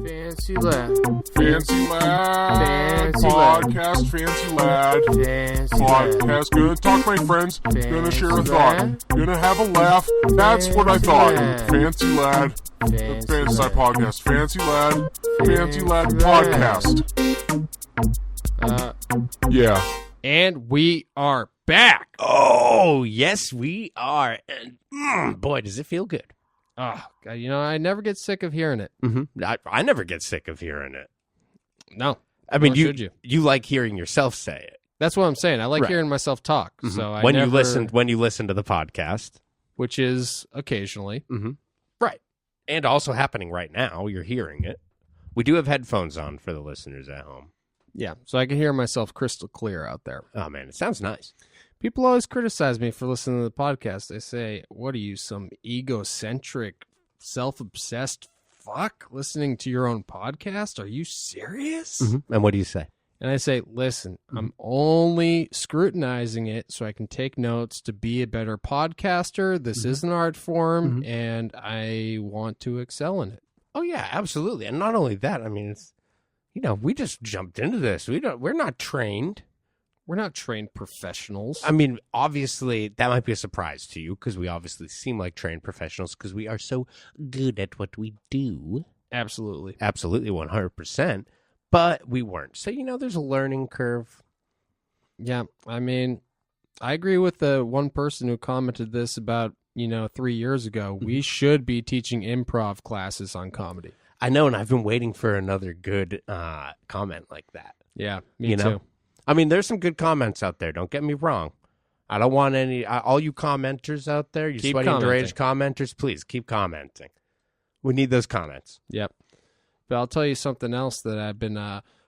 Fancy lad. Fancy lad. Fancy Podcast fancy lad. Fancy Podcast. Gonna talk to my friends. Gonna share a thought. lad. Gonna have a laugh. That's what I thought. Fancy lad. The Fancy Fancy Lad lad. Podcast. Fancy lad. Fancy lad lad. Podcast. Yeah. And we are back. Oh, yes, we are. And boy, does it feel good. Oh, God, I never get sick of hearing it. Mm-hmm. I never get sick of hearing it. No. I mean, Nor should you. you like hearing yourself say it. That's what I'm saying. I like Right. hearing myself talk. Mhm. So I when never, you listen to the podcast, which is occasionally. right, and also happening right now, you're hearing it. We do have headphones on for the listeners at home. Yeah. So I can hear myself crystal clear out there. Oh man, it sounds nice. People always criticize me for listening to the podcast. They say, what are you, some egocentric, self-obsessed fuck listening to your own podcast? Are you serious? And what do you say? And I say, listen, I'm only scrutinizing it so I can take notes to be a better podcaster. This is an art form, and I want to excel in it. Oh yeah, absolutely. And not only that, I mean, it's we just jumped into this. We're not trained. We're not trained professionals. I mean, obviously, that might be a surprise to you because we obviously seem like trained professionals because we are so good at what we do. Absolutely. Absolutely, 100%. But we weren't. So, there's a learning curve. Yeah, I mean, I agree with the one person who commented this about, 3 years ago. We should be teaching improv classes on comedy. I know, and I've been waiting for another good comment like that. Yeah, me too. I mean, there's some good comments out there. Don't get me wrong. I don't want any... all you commenters out there, you Keep sweaty and deranged commenters, please keep commenting. We need those comments. Yep. But I'll tell you something else that I've been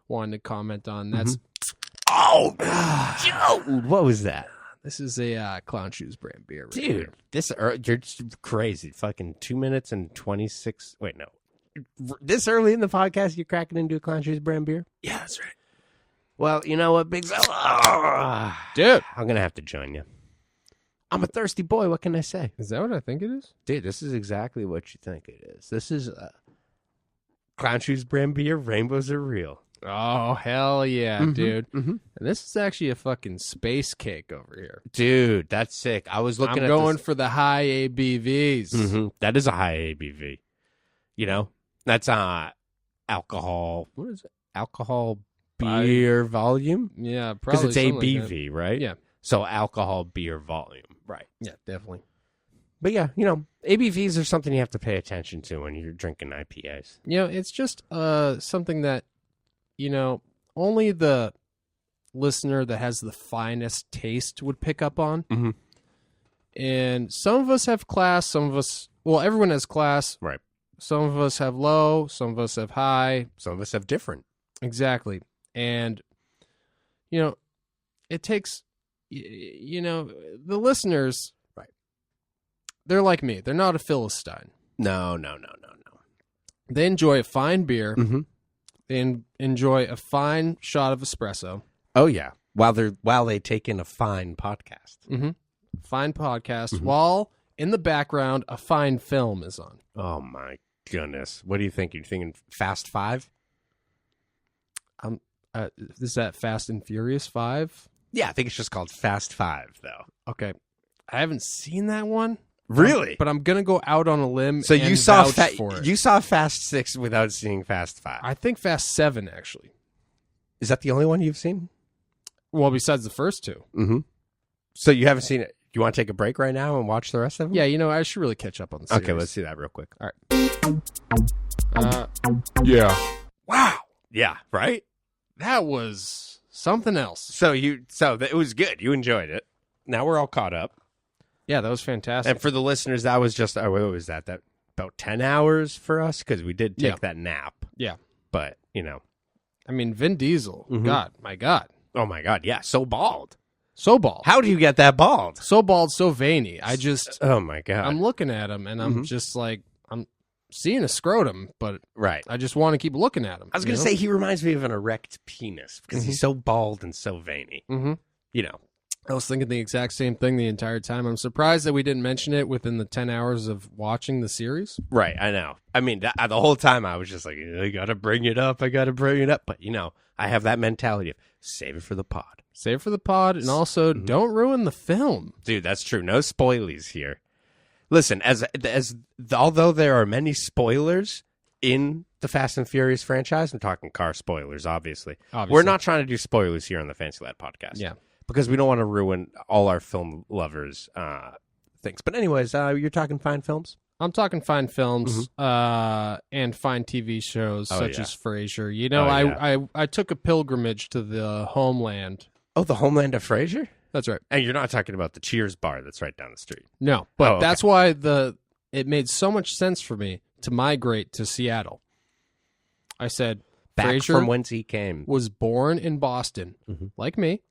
wanting to comment on. That's Oh, Joe! What was that? This is a Clown Shoes brand beer. Right Dude, here. you're just crazy. Fucking 2 minutes and 26... Wait, no. This early in the podcast, you're cracking into a Clown Shoes brand beer? Yeah, that's right. Well, you know what, Big Fella? Dude. I'm going to have to join you. I'm a thirsty boy. What can I say? Is that what I think it is? Dude, this is exactly what you think it is. This is Clown Shoes brand beer. Rainbows are real. Oh, hell yeah, dude. Mm-hmm. And this is actually a fucking space cake over here. Dude, that's sick. I was looking I'm at going this. for the high ABVs. That is a high ABV. That's alcohol. What is it? Alcohol beer volume? Yeah, Because probably. it's something like ABV, right? Yeah. So alcohol beer volume. Right. that. Yeah, definitely. But yeah, ABVs are something you have to pay attention to when you're drinking IPAs. It's just something that, only the listener that has the finest taste would pick up on. Mhm. And some of us have class, some of us, everyone has class. Right. Some of us have low, some of us have high. Some of us have different. Exactly. And, it takes, the listeners, right? They're like me. They're not a Philistine. No. They enjoy a fine beer. Mm-hmm. They enjoy a fine shot of espresso. Oh yeah. While they take in a fine podcast. Mm-hmm. Fine podcast. While in the background, a fine film is on. Oh my goodness. What do you think? You're thinking Fast Five? Is that Fast and Furious 5? Yeah, I think it's just called Fast Five, though. Okay. I haven't seen that one. Really? But I'm going to go out on a limb So and you saw vouch for it. you saw Fast Six without seeing Fast Five. I think Fast 7, actually. Is that the only one you've seen? Well, besides the first two. Mm-hmm. So you haven't seen it. You want to take a break right now and watch the rest of them? Yeah, I should really catch up on the series. Okay, let's see that real quick. All right. Yeah. Wow. Yeah, right? That was something else. So it was good. You enjoyed it. Now we're all caught up. Yeah, that was fantastic. And for the listeners, that was just, what was that? That about 10 hours for us? Because we did take that nap. Yeah. But, I mean, Vin Diesel. God, my God. oh my God, yeah, so bald. So bald. How do you get that bald? So bald, so veiny. Oh my God. I'm looking at him and I'm just like, I'm seeing a scrotum, but right. I just want to keep looking at him. I was going to say he reminds me of an erect penis because he's so bald and so veiny. Mm-hmm. I was thinking the exact same thing the entire time. I'm surprised that we didn't mention it within the 10 hours of watching the series. Right, I know. I mean, the whole time I was just like, I gotta bring it up. But, I have that mentality of save it for the pod. Save it for the pod, and also don't ruin the film. Dude, that's true. No spoilies here. Listen, although there are many spoilers in the Fast and Furious franchise, I'm talking car spoilers, obviously. We're not trying to do spoilers here on the Fancy Lad podcast. Yeah. Because we don't want to ruin all our film lovers' things. But anyways, you're talking fine films? I'm talking fine films and fine TV shows such as Frasier. I took a pilgrimage to the homeland. Oh, the homeland of Frasier? That's right. And you're not talking about the Cheers bar that's right down the street. No, but that's why it made so much sense for me to migrate to Seattle. I said, Back Frasier from whence he came. was born in Boston, like me,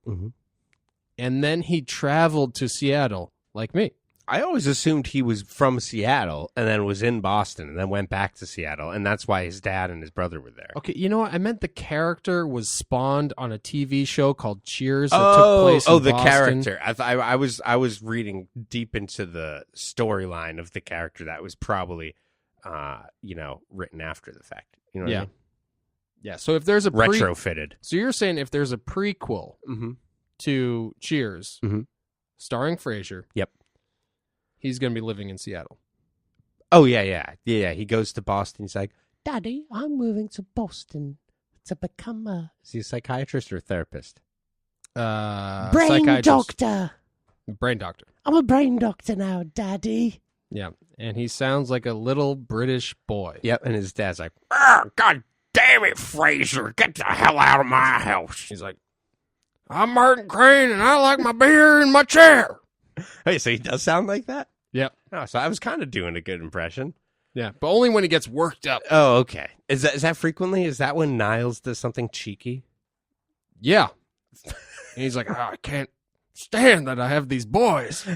and then he traveled to Seattle, like me. I always assumed he was from Seattle and then was in Boston and then went back to Seattle, and that's why his dad and his brother were there. Okay, you know what? I meant the character was spawned on a TV show called Cheers that took place in the Boston. character. I was reading deep into the storyline of the character that was probably, written after the fact. You know what I mean? Yeah, so if there's a retrofitted. So you're saying if there's a prequel to Cheers starring Frasier, yep, he's going to be living in Seattle. Oh, yeah. He goes to Boston. He's like, Daddy, I'm moving to Boston to become is he a psychiatrist or a therapist? Brain doctor. Brain doctor. I'm a brain doctor now, Daddy. Yeah, and he sounds like a little British boy. Yep, and his dad's like, God damn it, Frasier, get the hell out of my house. He's like, I'm Martin Crane, and I like my beer in my chair. Hey, so he does sound like that? Yep. Oh, so I was kind of doing a good impression. Yeah, but only when he gets worked up. Oh, okay. Is that frequently? Is that when Niles does something cheeky? Yeah. And he's like, I can't stand that I have these boys.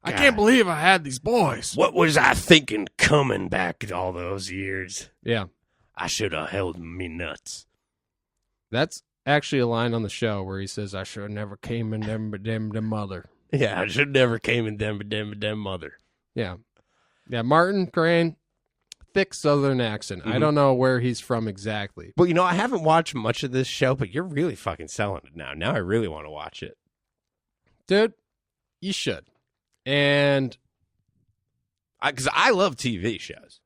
I can't believe I had these boys. What was I thinking coming back all those years? Yeah. I should have held me nuts. That's actually a line on the show where he says, I should have never came in them mother. Yeah, I should never came in them mother. Yeah. Yeah, Martin Crane, thick Southern accent. I don't know where he's from exactly. Well, I haven't watched much of this show, but you're really fucking selling it now. Now I really want to watch it. Dude, you should. And because I love TV shows.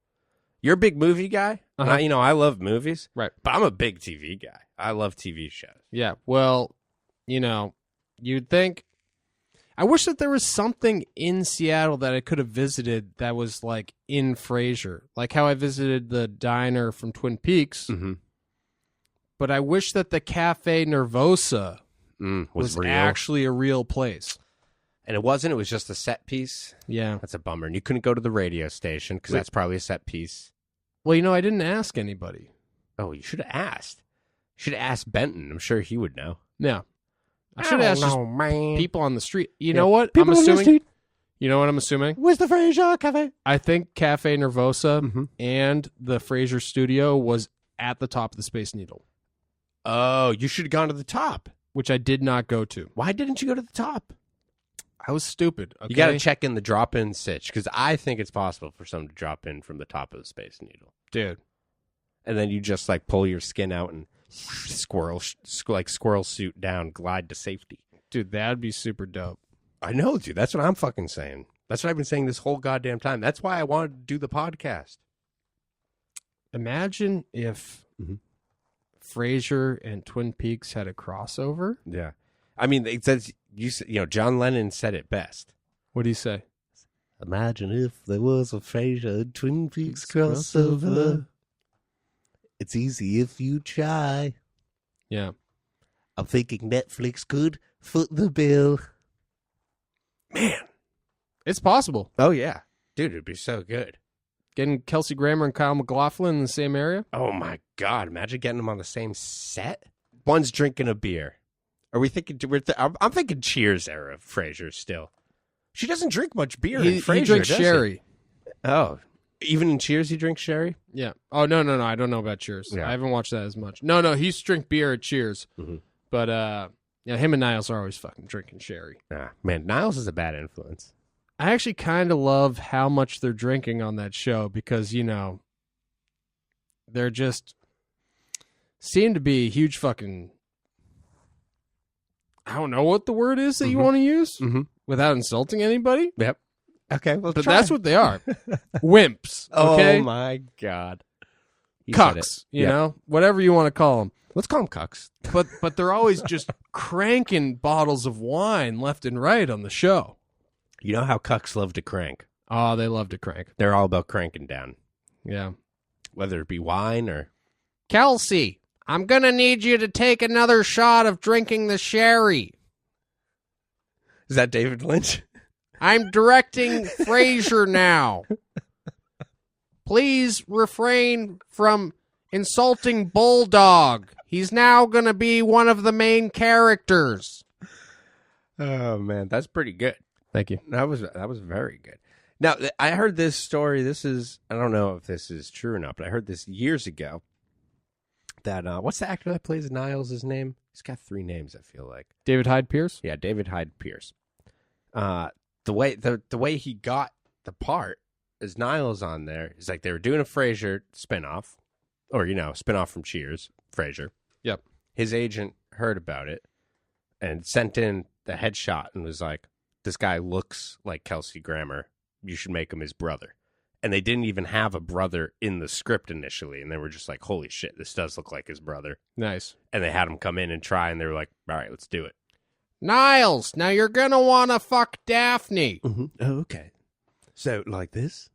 You're a big movie guy. And I love movies. Right. But I'm a big TV guy. I love TV shows. Yeah. Well, you'd think. I wish that there was something in Seattle that I could have visited that was like in Frasier. Like how I visited the diner from Twin Peaks. Mm-hmm. But I wish that the Cafe Nervosa was real. Actually a real place. And it wasn't. It was just a set piece. Yeah. That's a bummer. And you couldn't go to the radio station because that's probably a set piece. Well, I didn't ask anybody. Oh, you should have asked. You should have asked Benton. I'm sure he would know. Yeah. I should have asked man. People on the street. You know what? People I'm assuming. on the street. You know what I'm assuming? Where's the Frasier Cafe? I think Cafe Nervosa and the Frasier studio was at the top of the Space Needle. Oh, you should have gone to the top. Which I did not go to. Why didn't you go to the top? I was stupid. Okay? You got to check in the drop-in sitch because I think it's possible for someone to drop in from the top of the Space Needle. Dude. And then you just like pull your skin out and squirrel suit down, glide to safety. Dude, that'd be super dope. I know, dude. That's what I'm fucking saying. That's what I've been saying this whole goddamn time. That's why I wanted to do the podcast. Imagine if Frasier and Twin Peaks had a crossover. Yeah. I mean, it says, John Lennon said it best. What do you say? Imagine if there was a Frasier and Twin Peaks crossover. It's easy if you try. Yeah. I'm thinking Netflix could foot the bill. Man. It's possible. Oh, yeah. Dude, it'd be so good. Getting Kelsey Grammer and Kyle MacLachlan in the same area? Oh, my God. Imagine getting them on the same set. One's drinking a beer. Are we thinking... I'm thinking Cheers era Frasier still. She doesn't drink much beer in Frasier, he drinks sherry. Oh. Even in Cheers he drinks sherry? Yeah. Oh, no. I don't know about Cheers. Yeah. I haven't watched that as much. No, he used to drink beer at Cheers. Mm-hmm. But Yeah, him and Niles are always fucking drinking sherry. Man, Niles is a bad influence. I actually kind of love how much they're drinking on that show because, you know, they're just seem to be huge fucking, I don't know what the word is that you want to use without insulting anybody. Yep. Okay, well, but that's what they are. Wimps. Okay? Oh, my God. Cucks, you know? Whatever you want to call them. Let's call them cucks. But they're always just cranking bottles of wine left and right on the show. You know how cucks love to crank? Oh, they love to crank. They're all about cranking down. Yeah. Whether it be wine or... Kelsey, I'm going to need you to take another shot of drinking the sherry. Is that David Lynch? I'm directing Frasier now. Please refrain from insulting Bulldog. He's now going to be one of the main characters. Oh, man, that's pretty good. Thank you. That was very good. Now, I heard this story. I don't know if this is true or not, but I heard this years ago. That what's the actor that plays Niles' name? He's got 3 names, I feel like. David Hyde Pierce? Yeah, David Hyde Pierce. The way he got the part as Niles on there is like they were doing a Frasier spinoff, or spinoff from Cheers, Frasier. Yep. His agent heard about it and sent in the headshot and was like, "This guy looks like Kelsey Grammer. You should make him his brother." And they didn't even have a brother in the script initially, and they were just like, "Holy shit, this does look like his brother." Nice. And they had him come in and try, and they were like, "All right, let's do it." Niles, now you're going to want to fuck Daphne. Mm-hmm. Oh, okay. So, like this?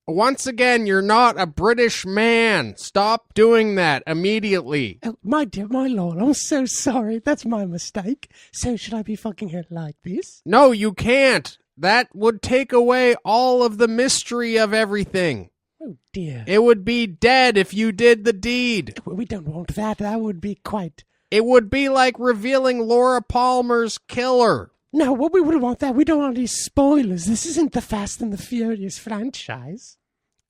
Once again, you're not a British man. Stop doing that immediately. Oh, my dear, my lord, I'm so sorry. That's my mistake. So should I be fucking her like this? No, you can't. That would take away all of the mystery of everything. Oh, dear. It would be dead if you did the deed. We don't want that. That would be quite... It would be like revealing Laura Palmer's killer. No, well, we wouldn't want that. We don't want these spoilers. This isn't the Fast and the Furious franchise.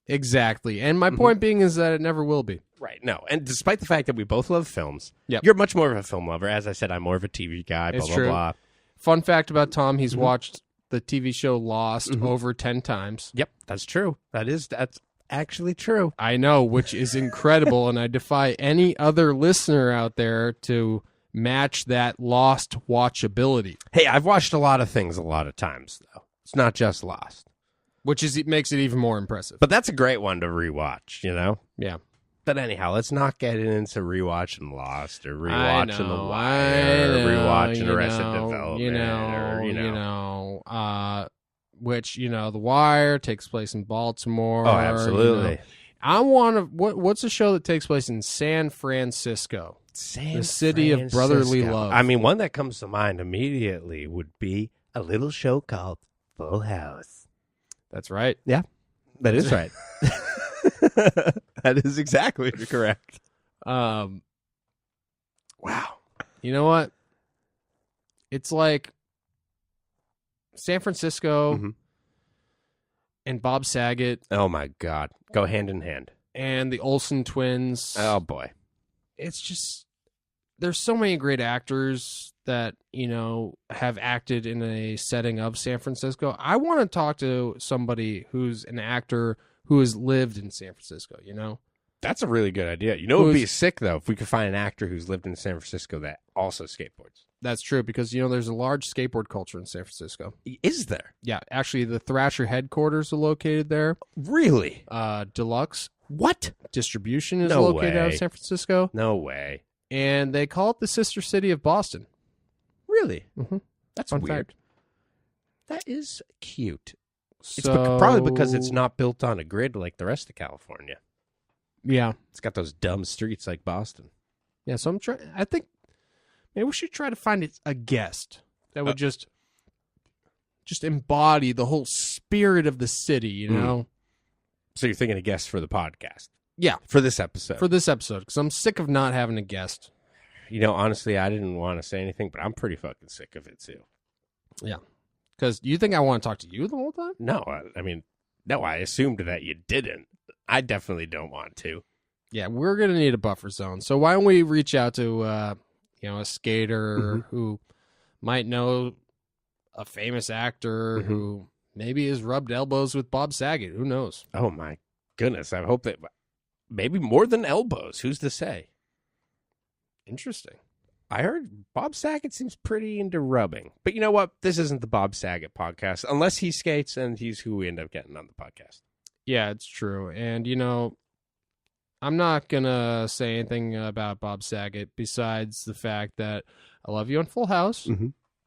Exactly. And my point being is that it never will be. Right. No. And despite the fact that we both love films, Yep. You're much more of a film lover. As I said, I'm more of a TV guy, blah, It's blah, true. blah. Fun fact about Tom, he's watched the TV show Lost over 10 times. Yep, that's true. That's actually true. I know, which is incredible, and I defy any other listener out there to match that Lost watchability. Hey, I've watched a lot of things a lot of times, though. It's not just Lost. Which makes it even more impressive. But that's a great one to rewatch, Yeah. But anyhow, let's not get into rewatching Lost or rewatching The I Wire or know, rewatching you Arrested know, Development which, The Wire takes place in Baltimore. Oh, absolutely. I want to. What's a show that takes place in San Francisco? The city of brotherly love. I mean, one that comes to mind immediately would be a little show called Full House. That's right. Yeah, that is right. That is exactly correct. Wow. You know what? It's like San Francisco and Bob Saget. Oh, my God. Go hand in hand. And the Olsen twins. Oh, boy. It's just, there's so many great actors that, have acted in a setting of San Francisco. I want to talk to somebody who's an actor who has lived in San Francisco, That's a really good idea. It would be sick, though, if we could find an actor who's lived in San Francisco that also skateboards. That's true, because, there's a large skateboard culture in San Francisco. Is there? Yeah, actually, the Thrasher headquarters are located there. Really? Deluxe What? Distribution is No located out of way. San Francisco. No way. And they call it the sister city of Boston. Really? Mm-hmm. That's Fun weird. fact. That is cute. It's So, probably because it's not built on a grid like the rest of California. Yeah. It's got those dumb streets like Boston. Yeah, so I think maybe we should try to find a guest that would just embody the whole spirit of the city, you know? So you're thinking of guests for the podcast? Yeah. For this episode? For this episode, because I'm sick of not having a guest. Honestly, I didn't want to say anything, but I'm pretty fucking sick of it, too. Yeah. Because you think I want to talk to you the whole time? No, I assumed that you didn't. I definitely don't want to. Yeah, we're going to need a buffer zone. So why don't we reach out to, a skater who might know a famous actor who maybe has rubbed elbows with Bob Saget. Who knows? Oh, my goodness. I hope that maybe more than elbows. Who's to say? Interesting. I heard Bob Saget seems pretty into rubbing. But you know what? This isn't the Bob Saget podcast, unless he skates, and he's who we end up getting on the podcast. Yeah, it's true. And, I'm not going to say anything about Bob Saget besides the fact that I love you on Full House,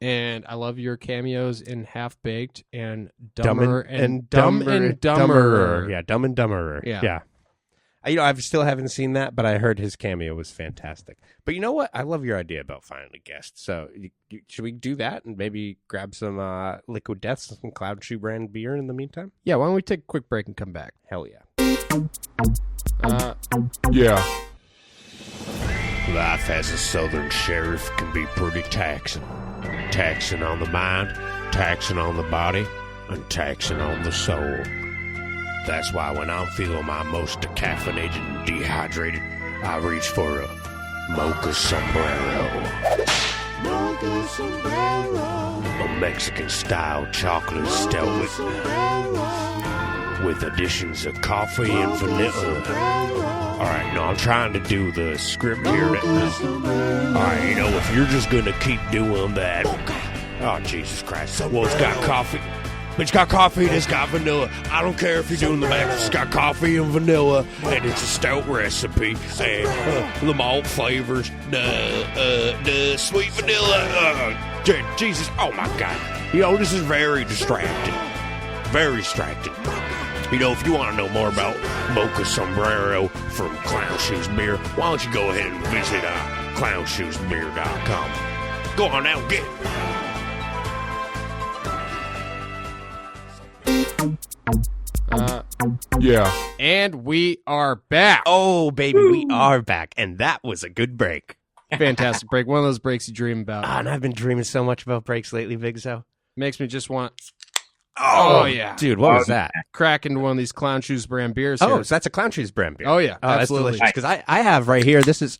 and I love your cameos in Half Baked and Dumber and Dumberer. Yeah, Dumb and Dumberer. Yeah. I still haven't seen that, but I heard his cameo was fantastic. But you know what? I love your idea about finding a guest. So should we do that and maybe grab some Liquid Deaths and some Cloud Shoe brand beer in the meantime? Yeah, why don't we take a quick break and come back? Hell yeah. Yeah. Life as a Southern sheriff can be pretty taxing. Taxing on the mind, taxing on the body, and taxing on the soul. That's why when I'm feeling my most decaffeinated and dehydrated, I reach for a mocha sombrero. Mocha sombrero. A Mexican-style chocolate stout with additions of coffee and vanilla. All right, no, I'm trying to do the script here. All right, if you're just going to keep doing that. Oh, Jesus Christ. Well, it's got coffee. It's got coffee and it's got vanilla. I don't care if you're doing the back. It's got coffee and vanilla, and it's a stout recipe. And the malt flavors, the sweet vanilla. Jesus, oh my God. This is very distracting. Very distracting. If you want to know more about Mocha Sombrero from Clown Shoes Beer, why don't you go ahead and visit clownshoesbeer.com. Go on now, get it. Yeah. And we are back. Oh, baby, we are back. And that was a good break. Fantastic break. One of those breaks you dream about. And I've been dreaming so much about breaks lately, Bigzo. Makes me just want... Oh, yeah. Dude, what was that? Crack into one of these Clown Shoes brand beers. Oh, so that's a Clown Shoes brand beer. Oh, yeah. Absolutely. That's delicious. Because I have right here, this is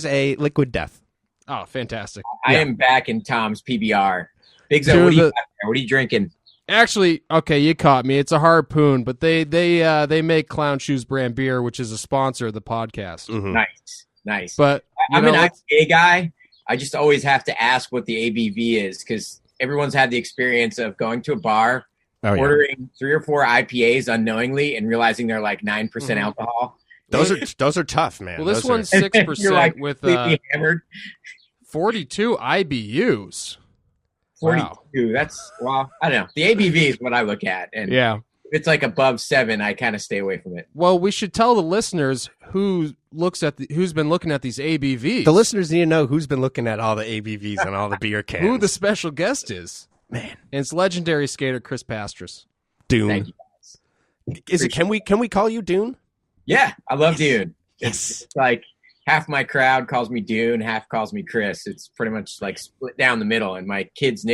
a Liquid Death. Oh, fantastic. I am back in Tom's PBR. Bigzo, what are you drinking? Actually, okay, you caught me. It's a Harpoon, but they make Clown Shoes brand beer, which is a sponsor of the podcast. Mm-hmm. Nice. But I'm an IPA guy. I just always have to ask what the ABV is because everyone's had the experience of going to a bar, ordering 3 or 4 IPAs unknowingly, and realizing they're like 9% alcohol. Those are tough, man. Well, this one's 6% like with hammered. 42 IBUs. 42. Wow. That's I don't know. The ABV is what I look at, and if it's like above 7, I kind of stay away from it. Well, we should tell the listeners who's been looking at these ABVs. The listeners need to know who's been looking at all the ABVs on all the beer cans. Who the special guest is, man. And it's legendary skater Chris Pastras. Dune. Thank you guys. Can we call you Dune? Yeah, I love Dune. Yes. It's like half my crowd calls me Dune, half calls me Chris. It's pretty much like split down the middle, and my kid's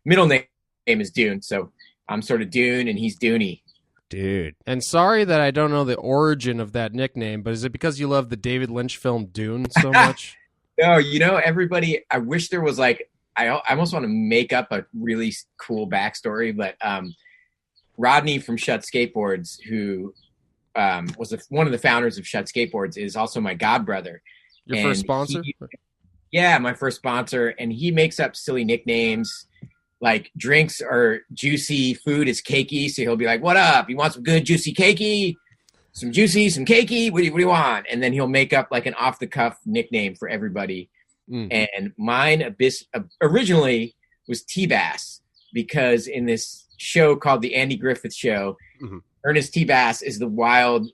middle name is Dune, so I'm sort of Dune and he's Dooney. Dude. And sorry that I don't know the origin of that nickname, but is it because you love the David Lynch film Dune so much? No, everybody, I wish there was I almost want to make up a really cool backstory, but Rodney from Shut Skateboards, who was one of the founders of Shut Skateboards, is also my godbrother. Your first sponsor? Yeah, my first sponsor. And he makes up silly nicknames. Like drinks are juicy, food is cakey. So he'll be like, "What up? You want some good juicy cakey? Some juicy, some cakey? What do you want?" And then he'll make up like an off the cuff nickname for everybody. And mine originally was T-Bass, because in this show called The Andy Griffith Show, Ernest T-Bass is the wild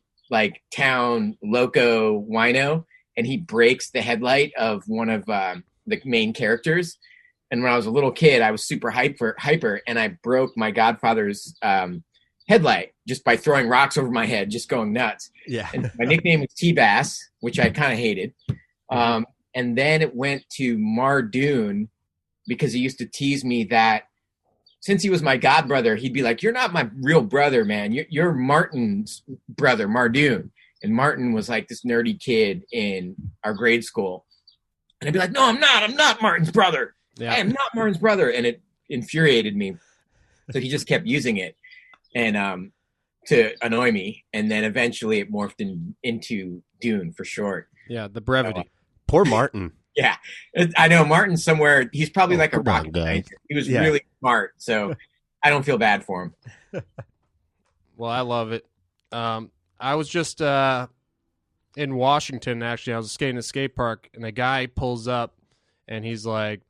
town loco wino, and he breaks the headlight of one of the main characters. And when I was a little kid, I was super hyper, and I broke my godfather's headlight just by throwing rocks over my head, just going nuts. Yeah. And my nickname was T-Bass, which I kind of hated. And then it went to Dune, because he used to tease me that since he was my godbrother, he'd be like, "You're not my real brother, man. You're Martin's brother, Dune." And Martin was like this nerdy kid in our grade school. And I'd be like, no, I'm not Martin's brother. Yeah. I am not Martin's brother. And it infuriated me. So he just kept using it and to annoy me. And then eventually it morphed into Dune for short. Yeah, the brevity. Poor Martin. Yeah. I know Martin somewhere. He's probably like a come on, rocket guys. scientist. He was really smart. So I don't feel bad for him. Well, I love it. I was just in Washington, actually. I was skating at a skate park, and a guy pulls up, and he's like,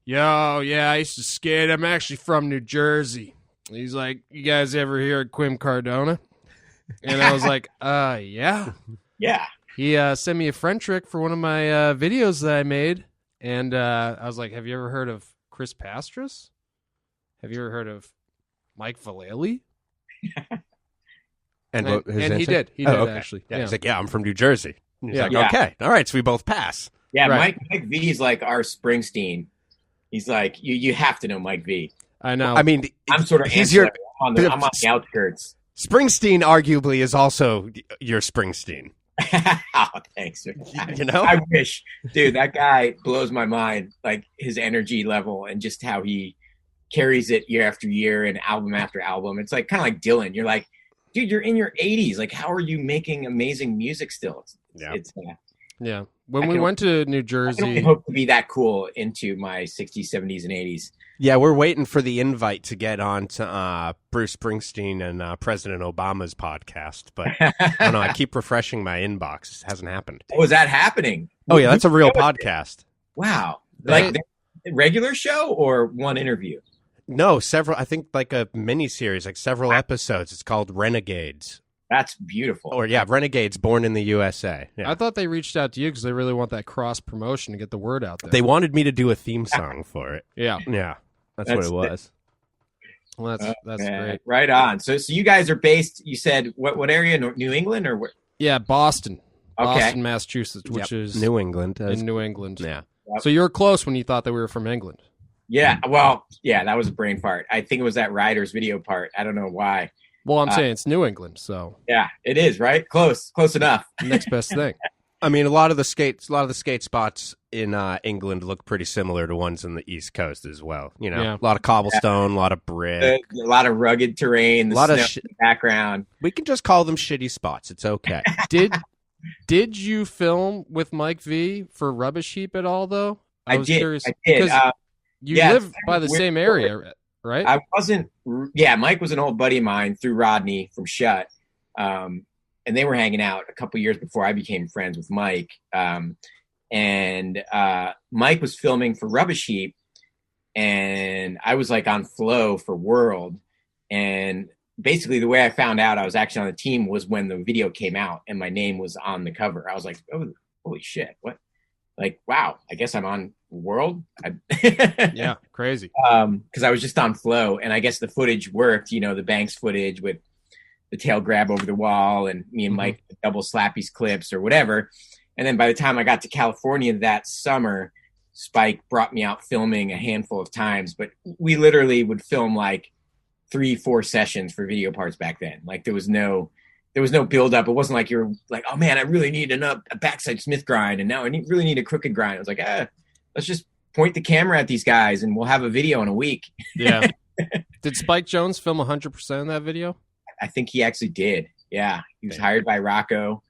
yo, yeah, I used to skate. I'm actually from New Jersey. He's like, you guys ever hear of Quim Cardona? And I was like, yeah. Yeah. He sent me a friend trick for one of my videos that I made, and I was like, have you ever heard of Chris Pastras? Have you ever heard of Mike Vallely? And what, his and he answer? did. He Oh, did, okay. actually. Yeah, he's like, yeah, I'm from New Jersey. And he's Yeah. like, Yeah. okay, all right, so we both pass. Yeah, Right. Mike V's like our Springsteen. He's like, you have to know Mike V. I know. I mean, I'm sort of he's ancillary. I'm on the outskirts. Springsteen arguably is also your Springsteen. Oh, thanks. You know? I wish, dude, that guy blows my mind. Like his energy level and just how he carries it year after year and album after album. It's like kind of like Dylan. You're like, dude, you're in your 80s. Like, how are you making amazing music still? It's yeah. When I we can- went to New I can only Jersey, hope to be that cool into my 60s, 70s, and 80s. Yeah, we're waiting for the invite to get on to Bruce Springsteen and President Obama's podcast, but I don't know. I keep refreshing my inbox. It hasn't happened. Oh, is that happening? Oh, yeah, that's a real Show is it? podcast. Wow. They- Like the regular show or one interview? No, several. I think like a mini series, like several episodes. It's called Renegades. That's beautiful. Or yeah, Renegades Born in the USA. Yeah. I thought they reached out to you because they really want that cross promotion to get the word out there. They wanted me to do a theme song for it. yeah. Yeah, that's what That's it was. Well, that's Man, great. Right on. So you guys are based, you said, what area? New England or where? Yeah, Boston. Okay. Boston, Massachusetts, which Yep. is New England. in New England. Yeah. So you were close when you thought that we were from England. Yeah. Well, yeah, that was a brain fart. I think it was that Riders video part. I don't know why. Well, I'm saying it's New England, so Yeah, it is, right? Close enough. next best thing. I mean, a lot of the skate spots in England look pretty similar to ones in the East Coast as well. You know, Yeah. a lot of cobblestone, a lot of brick. A lot of rugged terrain, the A lot of snow shi- in the background. We can just call them shitty spots. It's okay. Did you film with Mike V for Rubbish Heap at all though? I was did. curious I did. because you yeah, live it's by the weird same story. area, right? I wasn't. Yeah, Mike was an old buddy of mine through Rodney from Shut, and they were hanging out a couple years before I became friends with Mike. And Mike was filming for Rubbish Heap, and I was like on Flow for World. And basically, the way I found out I was actually on the team was when the video came out and my name was on the cover. I was like, "Oh, holy shit! What? Like, wow! I guess I'm on World." Yeah, crazy. Because I was just on Flow, and I guess the footage worked. You know, the Banks footage with the tail grab over the wall, and me and Mike double slappies clips or whatever. And then by the time I got to California that summer, Spike brought me out filming a handful of times. But we literally would film like 3-4 sessions for video parts back then. Like there was no build up. It wasn't like you're like, oh man, I really need a backside Smith grind, and now I really need a crooked grind. I was like, let's just point the camera at these guys, and we'll have a video in a week. Yeah. Did Spike Jones film 100% of that video? I think he actually did. Yeah, he was hired by Rocco.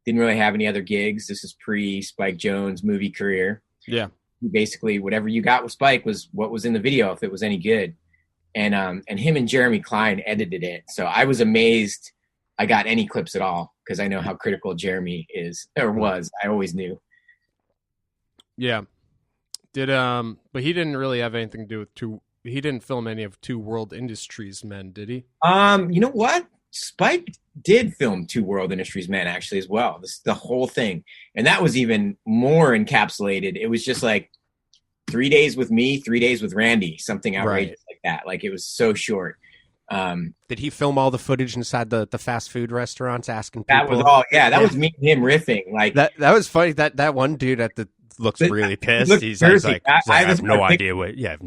Didn't really have any other gigs. This is pre Spike Jones movie career. Yeah. Basically, whatever you got with Spike was what was in the video, if it was any good. And him and Jeremy Klein edited it. So I was amazed I got any clips at all because I know how critical Jeremy is or was. I always knew. Yeah. But he didn't really have anything to do with he didn't film any of Two World Industries Men, did he? You know what? Spike did film Two World Industries Men actually as well. The whole thing. And that was even more encapsulated. It was just like 3 days with me, 3 days with Randy, something outrageous like that. Like it was so short. Did he film all the footage inside the fast food restaurants asking people? That was all. Yeah, that was me and him riffing. Like that was funny. That one dude at the looks really pissed. He's like, I have no idea what you're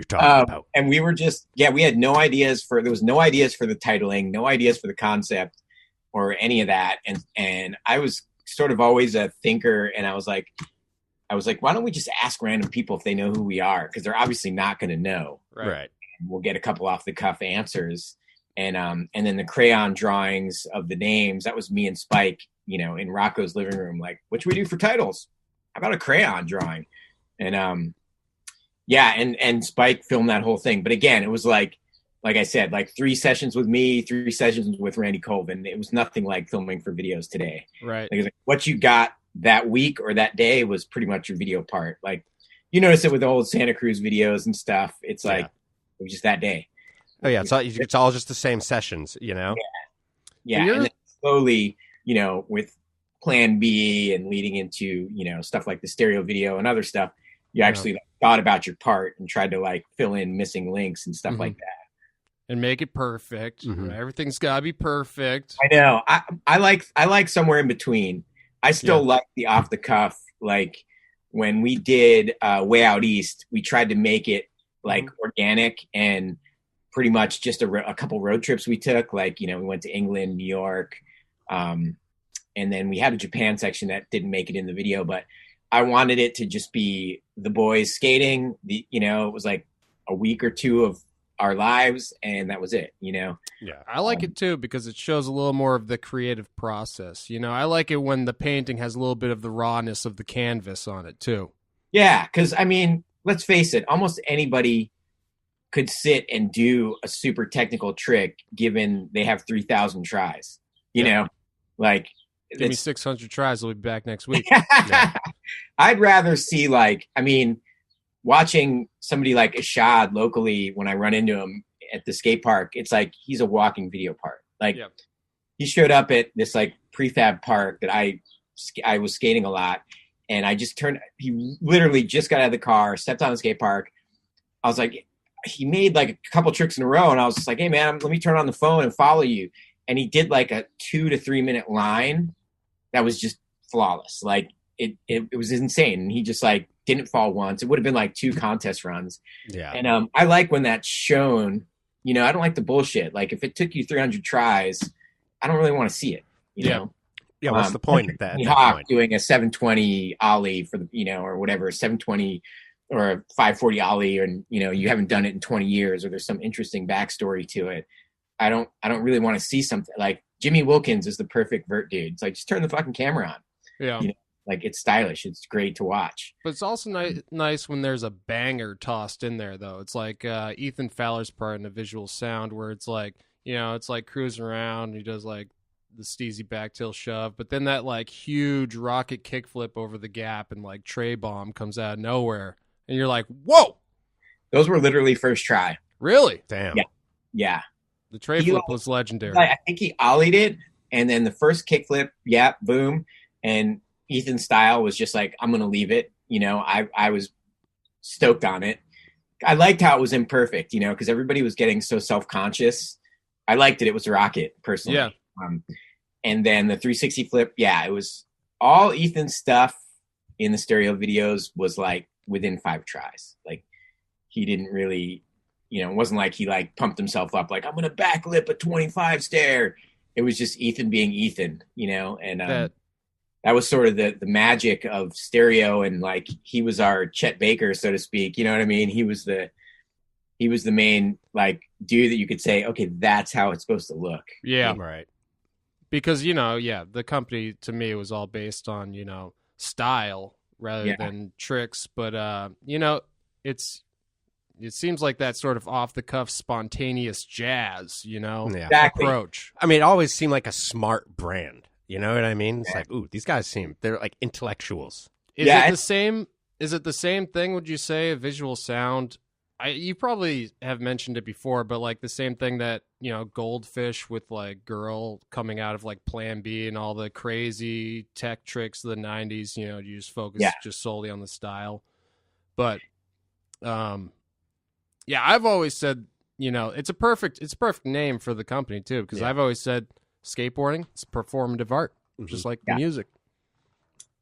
talking about. And we were just, we had no ideas there was no ideas for the titling, no ideas for the concept or any of that. And I was sort of always a thinker, and I was like, I was like, why don't we just ask random people if they know who we are? Because they're obviously not going to know. Right. And we'll get a couple off the cuff answers. And then the crayon drawings of the names, that was me and Spike, in Rocco's living room. Like, what should we do for titles? How about a crayon drawing? And and Spike filmed that whole thing. But again, it was like I said, like 3 sessions with me, 3 sessions with Randy Colvin. It was nothing like filming for videos today. Right. Like, what you got that week or that day was pretty much your video part. Like, you notice it with the old Santa Cruz videos and stuff. It's like, it was just that day. Oh yeah. It's all just the same sessions, Yeah. And then slowly, with Plan B and leading into, stuff like the stereo video and other stuff, you actually thought about your part and tried to like fill in missing links and stuff like that. And make it perfect. Mm-hmm. Everything's gotta be perfect. I know. I like somewhere in between. I still like the off the cuff. Like when we did Way Out East, we tried to make it like organic and pretty much just a couple road trips we took. Like, we went to England, New York, and then we had a Japan section that didn't make it in the video, but I wanted it to just be the boys skating. It was like a week or 2 of our lives, and that was it. Yeah, I like it too because it shows a little more of the creative process. I like it when the painting has a little bit of the rawness of the canvas on it too. Yeah, because I mean, let's face it, almost anybody could sit and do a super technical trick given they have 3,000 tries. Like, give me 600 tries, I'll be back next week. I'd rather see watching somebody like Ishad locally when I run into him at the skate park. It's like he's a walking video part. Like he showed up at this like prefab park that I was skating a lot, and I just he literally just got out of the car, stepped on the skate park. I was like, he made like a couple tricks in a row, and I was just like, hey man, let me turn on the phone and follow you. And he did like a 2 to 3 minute line that was just flawless. Like it was insane. And he just like didn't fall once. It would have been like 2 contest runs. Yeah. And I like when that's shown. I don't like the bullshit. Like if it took you 300 tries, I don't really want to see it. You know. Yeah. What's the point of that? Hawk doing a 720 ollie for the or whatever, 720 or a 540 ollie, and you haven't done it in 20 years, or there's some interesting backstory to it. I don't really want to see something like Jimmy Wilkins is the perfect vert dude. It's like, just turn the fucking camera on. Yeah. Like it's stylish. It's great to watch. But it's also nice when there's a banger tossed in there, though. It's like Ethan Fowler's part in the visual sound where it's like, it's like cruising around. And he does like the steezy back tail shove, but then that like huge rocket kickflip over the gap and like tray bomb comes out of nowhere. And you're like, whoa! Those were literally first try. Really? Damn. Yeah. The tray flip was legendary. I think he ollied it, and then the first kickflip, boom. And Ethan's style was just like, I'm going to leave it. I was stoked on it. I liked how it was imperfect, because everybody was getting so self-conscious. I liked it. It was a rocket, personally. Yeah. And then the 360 flip, it was all Ethan's stuff in the stereo videos was like within 5 tries. Like he didn't really, it wasn't like he like pumped himself up like, I'm going to backlip a 25 stair. It was just Ethan being Ethan, and that was sort of the magic of stereo. And like, he was our Chet Baker, so to speak. You know what I mean? He was the main like dude that you could say, okay, that's how it's supposed to look. Yeah. Right. Because, the company to me was all based on, style rather than tricks. But, it seems like that sort of off the cuff, spontaneous jazz, Exactly. approach. I mean, it always seemed like a smart brand. You know what I mean? It's like, ooh, these guys they're like intellectuals. Is it the same? Is it the same thing? Would you say a visual sound? You probably have mentioned it before, but like the same thing that, Goldfish with like Girl coming out of like Plan B and all the crazy tech tricks of the 90s, you just focus just solely on the style. But, I've always said, it's a perfect name for the company too, because I've always said skateboarding, it's performative art, just like music.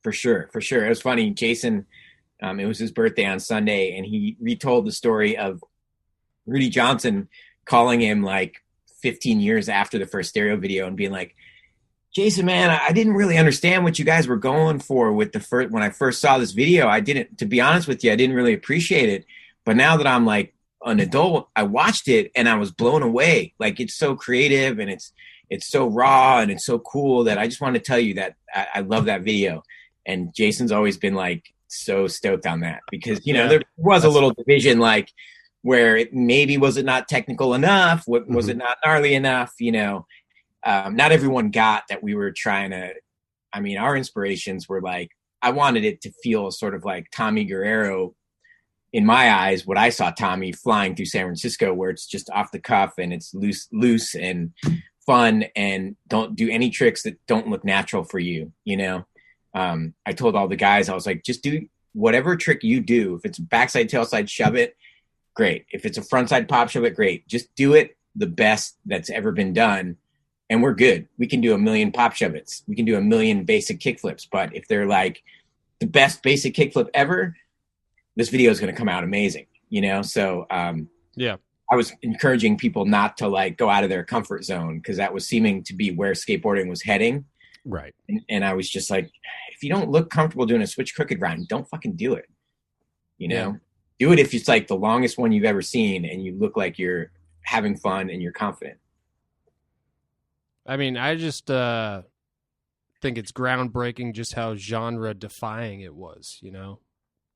For sure. It was funny. Jason, it was his birthday on Sunday, and he retold the story of Rudy Johnson calling him like 15 years after the first stereo video and being like, Jason, man, I didn't really understand what you guys were going for with the first, when I first saw this video. I didn't, to be honest with you, I didn't really appreciate it. But now that I'm like an adult, I watched it and I was blown away. Like, it's so creative and it's so raw and it's so cool that I just want to tell you that I love that video. And Jason's always been like so stoked on that because, you know, there was a little division, like where it maybe was it not technical enough? Was it not gnarly enough? You know, not everyone got that we were trying to, I mean, our inspirations were like, I wanted it to feel sort of like Tommy Guerrero in my eyes, what I saw Tommy flying through San Francisco, where it's just off the cuff and it's loose and fun and don't do any tricks that don't look natural for you. You know, I told all the guys, I was like, just do whatever trick you do. If it's backside, tailside, shove it, great. If it's a frontside pop shove it, great. Just do it the best that's ever been done. And we're good. We can do 1,000,000 pop shove it. We can do 1,000,000 basic kickflips. But if they're like the best basic kickflip ever, this video is going to come out amazing, you know? So, yeah, I was encouraging people not to like go out of their comfort zone because that was seeming to be where skateboarding was heading. Right. And I was just like, if you don't look comfortable doing a switch crooked grind, don't fucking do it. You know, do it if it's like the longest one you've ever seen and you look like you're having fun and you're confident. I mean, I just think it's groundbreaking just how genre defying it was, you know?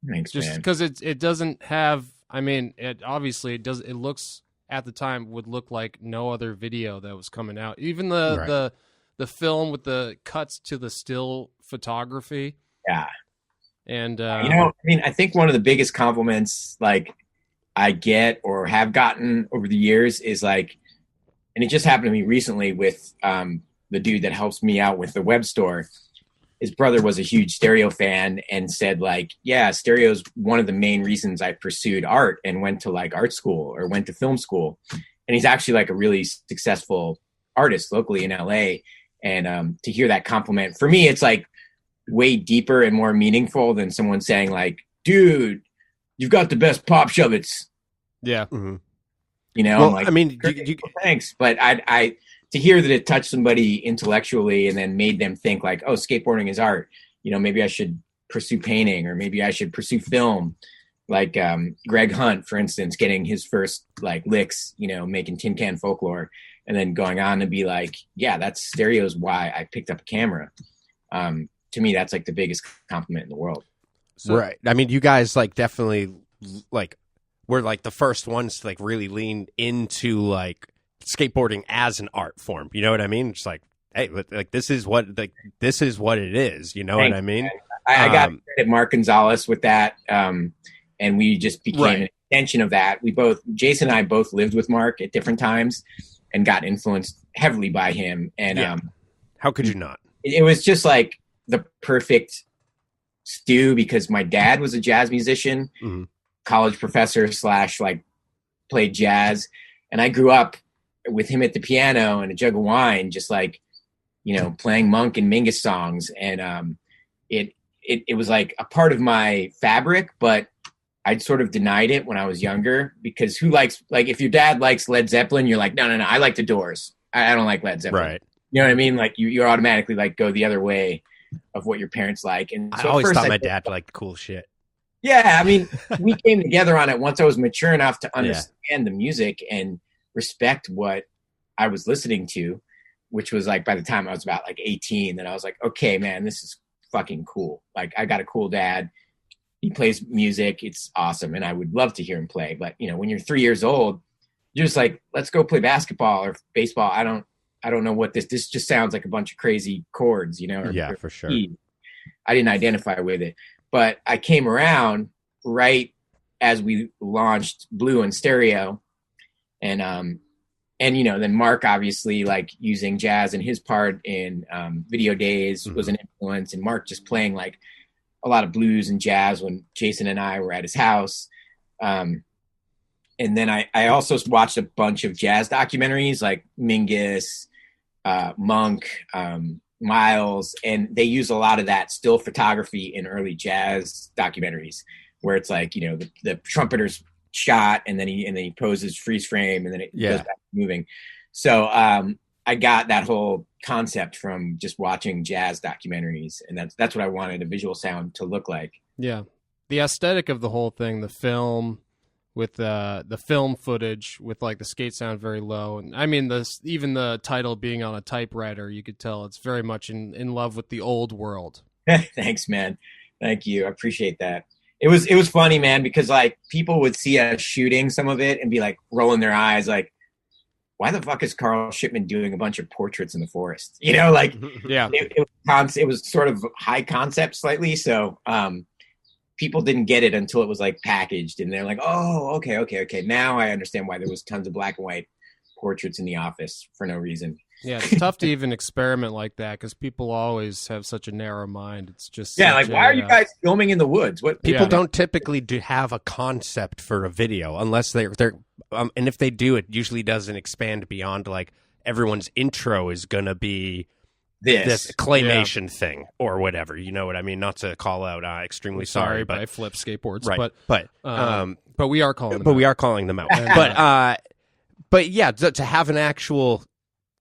Thanks, just man. because it doesn't have, I mean, it obviously it does. It looks at the time would look like no other video that was coming out. Even the film with the cuts to the still photography. Yeah. And you know, I mean, I think one of the biggest compliments like I get or have gotten over the years is like, and it just happened to me recently with the dude that helps me out with the web store. His brother was a huge Stereo fan and said like, yeah, Stereo's one of the main reasons I pursued art and went to like art school or went to film school. And he's actually like a really successful artist locally in LA. And to hear that compliment, for me, it's like way deeper and more meaningful than someone saying like, dude, you've got the best pop shove-its. Yeah. Mm-hmm. You know, well, like, I mean, thanks. But I to hear that it touched somebody intellectually and then made them think like, oh, skateboarding is art. You know, maybe I should pursue painting or maybe I should pursue film. Like Greg Hunt, for instance, getting his first like licks, you know, making tin can folklore and then going on to be like, yeah, that's Stereo's why I picked up a camera. To me, that's like the biggest compliment in the world. So, right. I mean, you guys like definitely like were like the first ones to like really lean into like skateboarding as an art form. You know what I mean? It's like, hey, like this is what it is. You know what I mean? I got to credit Mark Gonzalez with that. And we just became an extension of that. Jason and I both lived with Mark at different times and got influenced heavily by him. And how could you not? It was just like the perfect stew because my dad was a jazz musician, college professor / like played jazz. And I grew up with him at the piano and a jug of wine, just like, you know, playing Monk and Mingus songs. And it was like a part of my fabric, but I'd sort of denied it when I was younger because who likes, like, if your dad likes Led Zeppelin, you're like, no, I like the Doors. I don't like Led Zeppelin. Right. You know what I mean? Like you automatically like go the other way of what your parents like. And so I always thought my dad liked cool shit. Yeah. I mean, we came together on it once I was mature enough to understand the music and respect what I was listening to, which was like by the time I was about like 18, then I was like, okay, man, this is fucking cool. Like I got a cool dad. He plays music. It's awesome. And I would love to hear him play. But you know, when you're 3 years old, you're just like, let's go play basketball or baseball. I don't know what this just sounds like a bunch of crazy chords, you know? Or for sure. I didn't identify with it, but I came around right as we launched Blue and Stereo. And, you know, then Mark obviously like using jazz in his part in Video Days was an influence, and Mark just playing like a lot of blues and jazz when Jason and I were at his house. And then I also watched a bunch of jazz documentaries like Mingus, Monk, Miles, and they use a lot of that still photography in early jazz documentaries where it's like, you know, the trumpeter's shot and then he poses freeze frame and then it goes back to moving. So I got that whole concept from just watching jazz documentaries, and that's what I wanted a visual sound to look like. Yeah, the aesthetic of the whole thing, the film with the film footage with like the skate sound very low, and I mean even the title being on a typewriter, you could tell it's very much in love with the old world. Thanks, man. Thank you. I appreciate that. It was funny, man, because like people would see us shooting some of it and be like rolling their eyes, like, why the fuck is Carl Shipman doing a bunch of portraits in the forest? You know, like, yeah, it was sort of high concept slightly. So people didn't get it until it was like packaged, and they're like, oh, okay. Now I understand why there was tons of black and white portraits in the office for no reason. Yeah, it's tough to even experiment like that because people always have such a narrow mind. It's just like, why are you guys filming in the woods? What people don't typically have a concept for a video unless they're and if they do, it usually doesn't expand beyond like everyone's intro is gonna be this claymation thing or whatever. You know what I mean? Not to call out extremely sorry, but I flip skateboards, right? But we are calling them but out. we are calling them out. But yeah, to have an actual.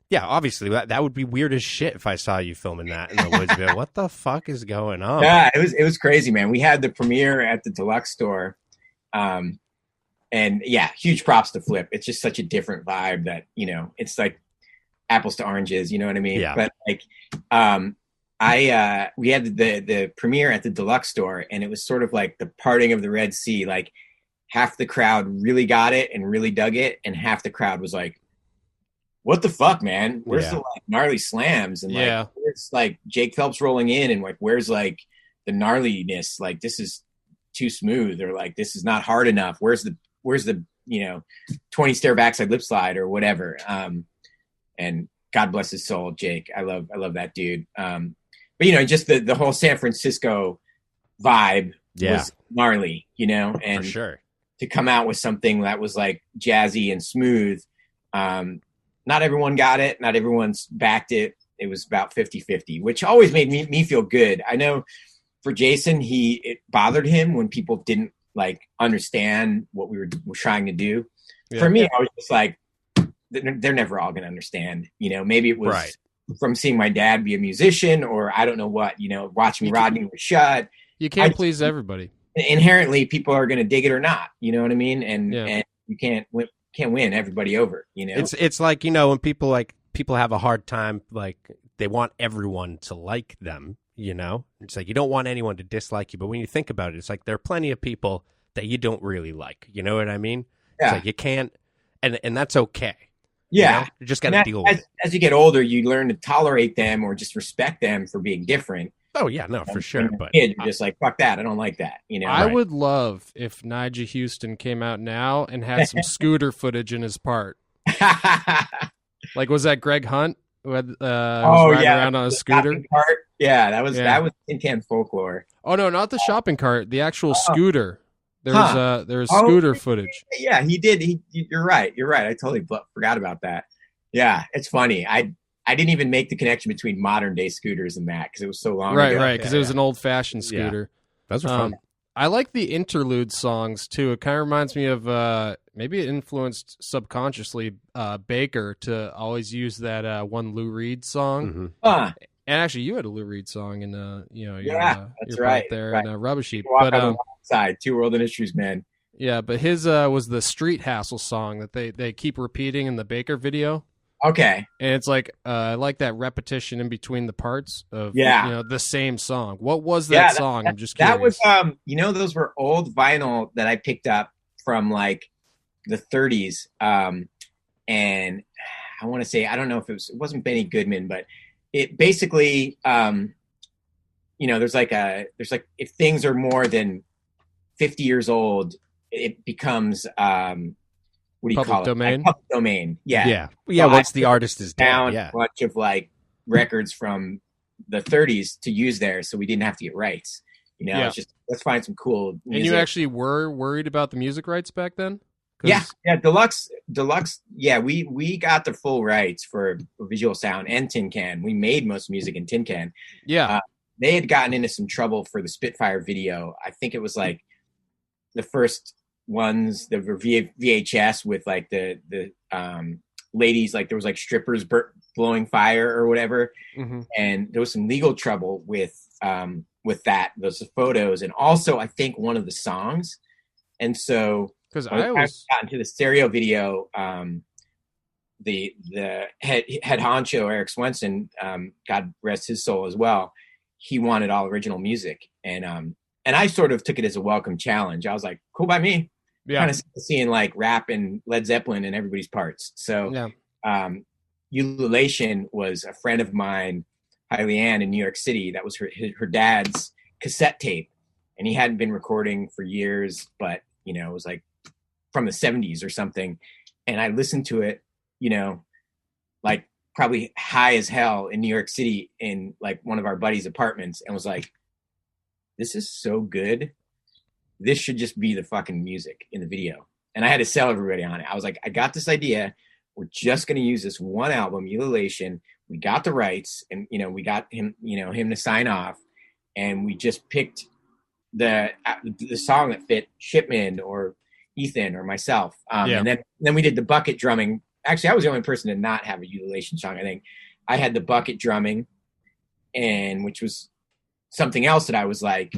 Yeah, obviously that would be weird as shit if I saw you filming that in the woods. Be like, what the fuck is going on? Yeah, it was crazy, man. We had the premiere at the Deluxe store, and yeah, huge props to Flip. It's just such a different vibe that it's like apples to oranges. You know what I mean? Yeah. But like, we had the premiere at the Deluxe store, and it was sort of like the parting of the Red Sea. Like half the crowd really got it and really dug it, and half the crowd was like, what the fuck, man? Where's the like gnarly slams and like where's like Jake Phelps rolling in and like where's like the gnarliness? Like this is too smooth, or like this is not hard enough. Where's the 20 stair backside lip slide or whatever? And God bless his soul, Jake. I love that dude. But just the whole San Francisco vibe was gnarly, and for sure to come out with something that was like jazzy and smooth. Not everyone got it. Not everyone's backed it. It was about 50-50, which always made me feel good. I know for Jason, it bothered him when people didn't like understand what we were trying to do. Yeah. For me, I was just like, they're never all going to understand. Maybe it was from seeing my dad be a musician, or I don't know what. Watching Rodney Rashad. You can't please everybody. Inherently, people are going to dig it or not. You know what I mean? And you can't win everybody over. It's like when people have a hard time, like they want everyone to like them. It's like you don't want anyone to dislike you, but when you think about it, it's like there are plenty of people that you don't really like. You know what I mean? Yeah. It's like you can't, and that's okay. Yeah, you just got to deal with it. As you get older, you learn to tolerate them or just respect them for being different. Oh yeah, no, for sure. But you're just like, fuck that. I don't like that. I would love if Nigel Houston came out now and had some scooter footage in his part. Like, was that Greg Hunt who had was riding around on a scooter? Cart? Yeah, that was Tin Can Folklore. Oh no, not the shopping cart. The actual scooter. There's scooter footage. Yeah, he did. You're right. I totally forgot about that. Yeah, it's funny. I didn't even make the connection between modern day scooters and that because it was so long ago. Right, because it was an old fashioned scooter. Those are fun. I like the interlude songs too. It kind of reminds me of maybe it influenced subconsciously Baker to always use that one Lou Reed song. Mm-hmm. And actually, you had a Lou Reed song in your that's right there right. in Rubbish Heap. Walk on the side, Two World Industries, man. Yeah, but his was the Street Hassle song that they keep repeating in the Baker video. Okay. And it's like I like that repetition in between the parts of the same song. What was that song? I'm just curious. That was those were old vinyl that I picked up from like the 30s. And I want to say, I don't know if it wasn't Benny Goodman, but it basically there's like if things are more than 50 years old, it becomes what do you call domain? it? Like public domain. Yeah. So once the artist is down, a bunch of like records from the 30s to use there, so we didn't have to get rights. It's just let's find some cool music. And you actually were worried about the music rights back then? Yeah, Deluxe. Yeah, we got the full rights for Visual Sound and Tin Can. We made most music in Tin Can. Yeah, they had gotten into some trouble for the Spitfire video. I think it was like the first ones, the VHS with like the ladies, like there was like strippers blowing fire or whatever. Mm-hmm. And there was some legal trouble with that, those photos, and also I think one of the songs. And so because I got into the stereo video, the head honcho Eric Swenson, God rest his soul as well, he wanted all original music, and I sort of took it as a welcome challenge. I was like, cool by me. Yeah. Kind of seeing like rap and Led Zeppelin in everybody's parts. So Ululation was a friend of mine, Hailey Ann, in New York City. That was her dad's cassette tape, and he hadn't been recording for years, but you know, it was like from the 70s or something. And I listened to it, you know, like probably high as hell in New York City in like one of our buddies' apartments, and was like, this is so good. This should just be the fucking music in the video. And I had to sell everybody on it. I was like, I got this idea. We're just going to use this one album, Ululation. We got the rights, and, you know, we got him, you know, him to sign off. And we just picked the song that fit Shipman or Ethan or myself. And then we did the bucket drumming. Actually, I was the only person to not have a Ululation song. I think I had the bucket drumming, and which was something else that I was like,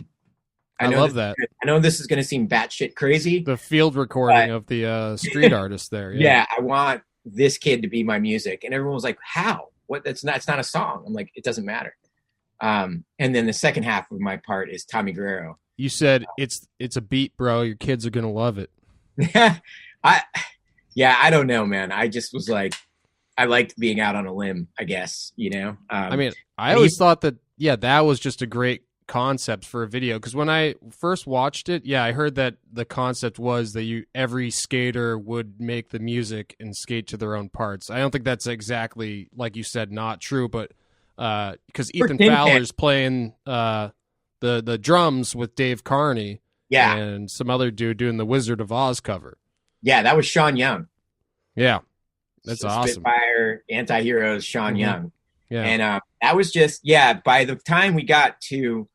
I love that. I know this is going to seem batshit crazy. The field recording of the street artist there. Yeah, I want this kid to be my music. And everyone was like, how? What? It's not a song. I'm like, it doesn't matter. And then the second half of my part is Tommy Guerrero. You said it's a beat, bro. Your kids are going to love it. I don't know, man. I just was like, I liked being out on a limb, I guess, you know? I mean, I always thought that, that was just a great concept for a video, because when I first watched it, I heard that the concept was that every skater would make the music and skate to their own parts. I don't think that's exactly, like you said, not true, but because Ethan Fowler's playing the drums with Dave Carney, and some other dude doing the Wizard of Oz cover. Yeah, that was Sean Young. Yeah, that's awesome. Spitfire, Anti-Heroes, Sean Young. Yeah, and that was just by the time we got to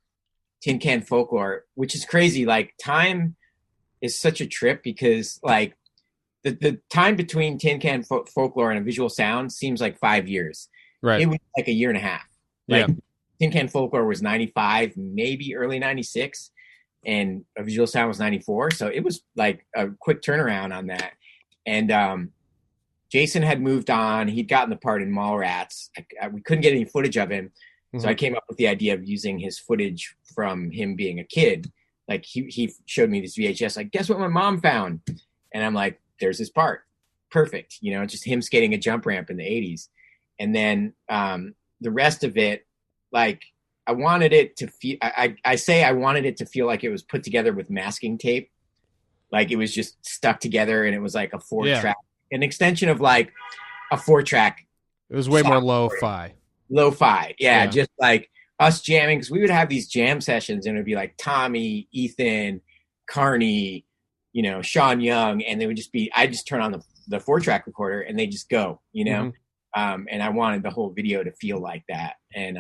Tin Can Folklore, which is crazy. Like, time is such a trip, because like the time between Tin Can Folklore and a visual sound seems like 5 years. Right. It was like a year and a half. Like, Tin Can Folklore was 95, maybe early 96, and a visual sound was 94. So it was like a quick turnaround on that. And Jason had moved on. He'd gotten the part in Mallrats. We couldn't get any footage of him. So I came up with the idea of using his footage from him being a kid. Like, he showed me this VHS, like, guess what my mom found? And I'm like, there's this part. Perfect. You know, just him skating a jump ramp in the 80s. And then the rest of it, like, I wanted it to feel, I wanted it to feel like it was put together with masking tape. Like, it was just stuck together, and it was like a 4-track, an extension of like a 4-track. It was way more lo-fi. Lo-fi, just like us jamming, because we would have these jam sessions, and it would be like Tommy, Ethan, Carney, you know, Sean Young, and they would just be, I'd just turn on the 4-track recorder, and they just go, you know. And I wanted the whole video to feel like that, and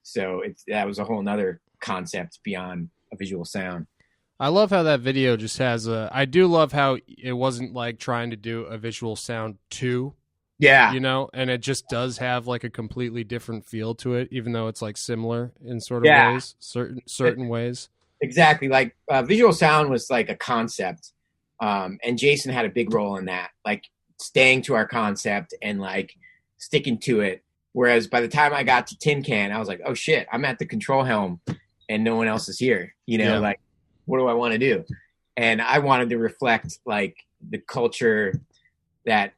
so that was a whole nother concept beyond a visual sound. I love how that video just has I do love how it wasn't like trying to do a visual sound too. You know, and it just does have like a completely different feel to it, even though it's like similar in sort of ways, certain ways. Exactly. Like visual sound was like a concept. And Jason had a big role in that, like staying to our concept and like sticking to it. Whereas by the time I got to Tin Can, I was like, oh shit, I'm at the control helm and no one else is here. You know, like, what do I want to do? And I wanted to reflect like the culture that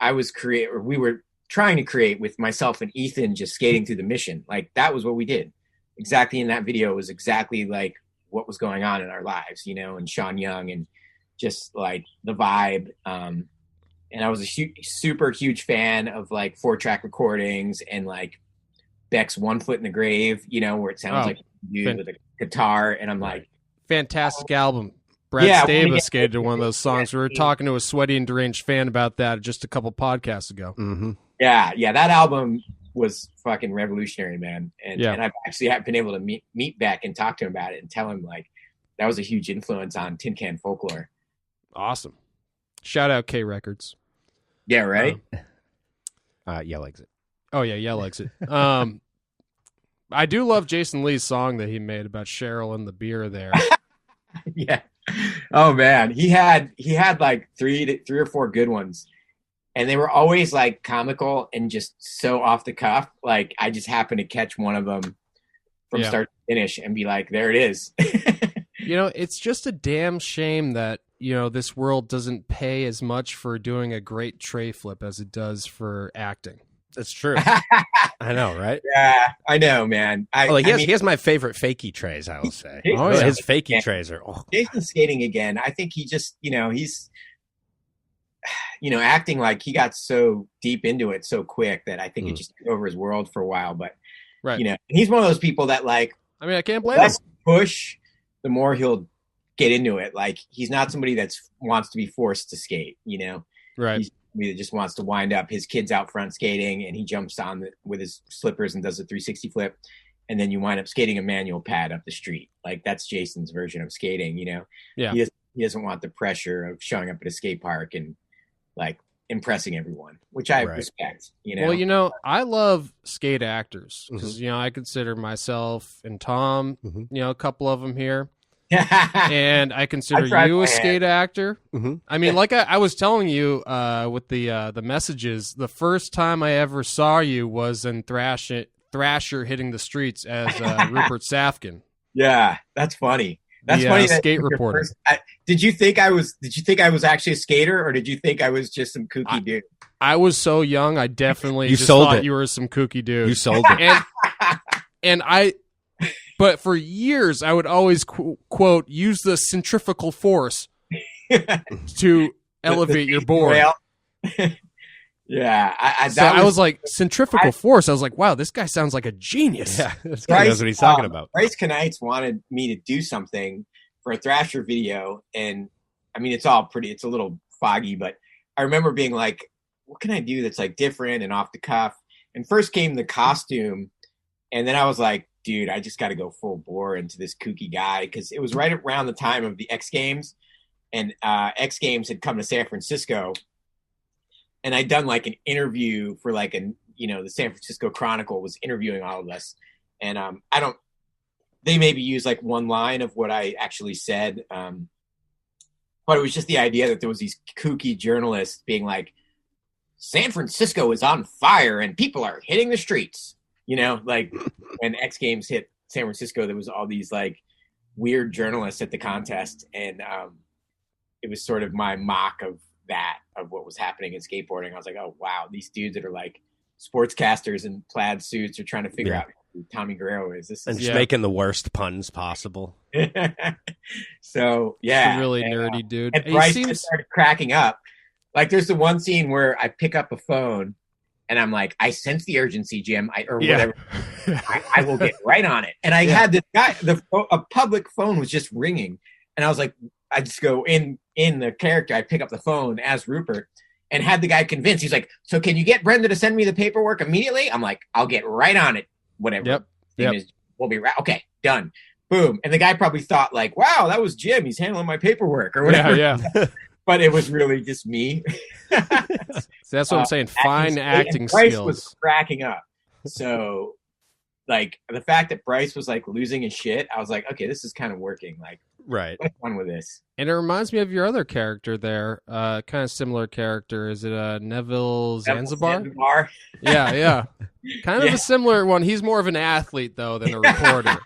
we were trying to create with myself and Ethan, just skating through the Mission. Like, that was what we did. Exactly in that video was exactly like what was going on in our lives, you know, and Sean Young, and just like the vibe. And I was a super huge fan of like 4-track recordings and like Beck's One Foot in the Grave, you know, where it sounds like you with a guitar. And I'm like, fantastic album. Brad Staba skated to one of those songs. We were talking to a sweaty and deranged fan about that just a couple podcasts ago. Yeah, that album was fucking revolutionary, man. And I've actually been able to meet Beck and talk to him about it and tell him like that was a huge influence on Tin Can Folklore. Awesome. Shout out K Records. Yeah, right. Yell Exit. Oh yeah, Yell Exit. I do love Jason Lee's song that he made about Cheryl and the beer there. Yeah. Oh man, he had like three or four good ones, and they were always like comical and just so off the cuff. Like I just happened to catch one of them from start to finish and be like, there it is. It's just a damn shame that this world doesn't pay as much for doing a great tray flip as it does for acting. That's true. I know, right? Yeah, I know, man. He has my favorite fakie trays, I will say. His fakie trays are... Oh. Jason's skating again. I think he just, he's, acting like he got so deep into it so quick that I think it just took over his world for a while. But, he's one of those people that like... I mean, I can't blame less him. Push, the more he'll get into it. Like, he's not somebody that wants to be forced to skate, Right. He's somebody that just wants to wind up. His kid's out front skating, and he jumps on with his slippers and does a 360 flip, and then you wind up skating a manual pad up the street. Like, that's Jason's version of skating, Yeah. He doesn't want the pressure of showing up at a skate park and, like, impressing everyone, which I respect, Well, I love skate actors because, I consider myself and Tom, a couple of them here. And I consider you a skate actor. I mean, like I was telling you with the messages, the first time I ever saw you was in Thrasher Hitting the Streets as Rupert Safkin. Yeah, that's funny. That's funny. Skate reporter. Did you think I was actually a skater, or did you think I was just some kooky dude? I was so young, I definitely thought you were some kooky dude. You sold it. And but for years, I would always quote, use the centrifugal force to elevate your board. Yeah. I was like, centrifugal force. I was like, wow, this guy sounds like a genius. Yeah, this guy knows what he's talking about. Bryce Knights wanted me to do something for a Thrasher video. And I mean, it's a little foggy, but I remember being like, what can I do that's like different and off the cuff? And first came the costume. And then I was like, dude, I just got to go full bore into this kooky guy, because it was right around the time of the X Games, and X Games had come to San Francisco, and I'd done like an interview for like the San Francisco Chronicle was interviewing all of us, and they maybe used like one line of what I actually said, but it was just the idea that there was these kooky journalists being like, San Francisco is on fire and people are hitting the streets. Like when X Games hit San Francisco, there was all these like weird journalists at the contest. And it was sort of my mock of what was happening in skateboarding. I was like, oh, wow, these dudes that are like sportscasters in plaid suits are trying to figure out who Tommy Guerrero is. Just making the worst puns possible. So, yeah. He's a really nerdy dude. And Bryce just started cracking up. Like, there's the one scene where I pick up a phone, and I'm like, I sense the urgency, Jim, whatever. I will get right on it. And I had this guy, a public phone was just ringing. And I was like, I just go in the character, I pick up the phone as Rupert and had the guy convinced. He's like, so can you get Brenda to send me the paperwork immediately? I'm like, I'll get right on it. Whatever. Yep. We'll be right. Okay, done. Boom. And the guy probably thought like, wow, that was Jim. He's handling my paperwork or whatever. Yeah. But it was really just me. So that's what I'm saying. Fine acting Bryce skills. Was cracking up. So, like, the fact that Bryce was like losing his shit, I was like, okay, this is kind of working. Like, what's fun with this? And it reminds me of your other character there. Kind of similar character. Is it Neville Zanzibar? Yeah. Kind of a similar one. He's more of an athlete though than a reporter,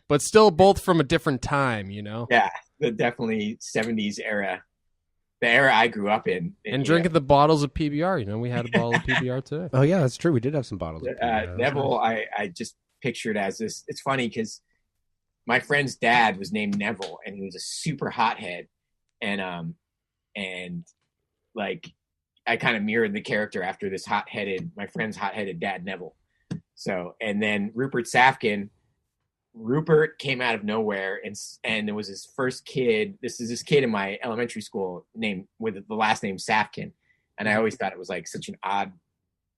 but still both from a different time. Yeah, the definitely 70s era. The era I grew up in. And drinking the bottles of PBR. We had a bottle of PBR today. Oh, yeah, that's true. We did have some bottles of PBR. Neville, I just pictured as this. It's funny because my friend's dad was named Neville, and he was a super hothead. And like, I kind of mirrored the character after this my friend's hot-headed dad, Neville. So, and then Rupert Safkin. Rupert came out of nowhere, and there was his first kid. This kid in my elementary school named with the last name Safkin, and I always thought it was like such an odd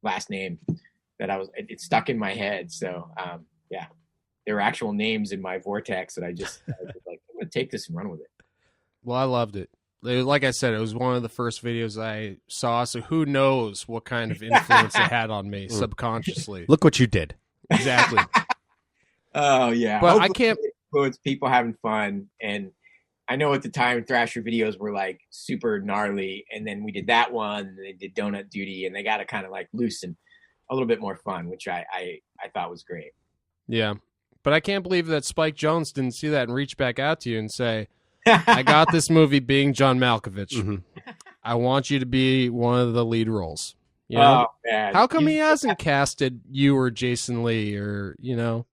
last name that it stuck in my head. So there were actual names in my vortex that I was like, I'm gonna take this and run with it. Well, I loved it. Like I said, it was one of the first videos I saw, so who knows what kind of influence it had on me subconsciously. Look what you did. Exactly. Oh yeah, But hopefully I can't. it influence people having fun. And I know at the time Thrasher videos were like super gnarly, and then we did that one, and they did Donut Duty, and they got to kind of like loosen a little bit more fun, which I thought was great. Yeah, but I can't believe that Spike Jonze didn't see that and reach back out to you and say, I got this movie being John Malkovich. Mm-hmm. I want you to be one of the lead roles. You know? Oh man, How come he hasn't casted you or Jason Lee or, you know?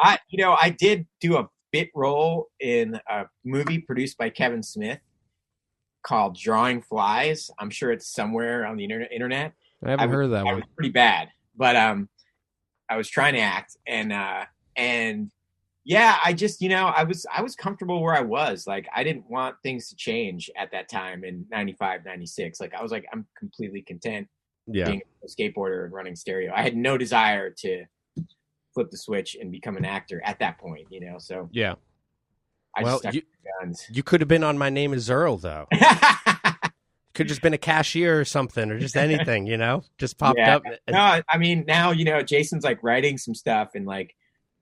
I did do a bit role in a movie produced by Kevin Smith called Drawing Flies. I'm sure it's somewhere on the internet. I haven't heard of that I one. was pretty bad, but I was trying to act, and yeah, I just I was comfortable where I was. Like, I didn't want things to change at that time in 95, 96. Like, I was like, I'm completely content being a skateboarder and running Stereo. I had no desire to flip the switch and become an actor at that point, so yeah. I Well, just stuck to the guns. you could have been on My Name is Earl, though. Could have just been a cashier or something, or just anything, just popped up. No, I mean, now, Jason's like writing some stuff and like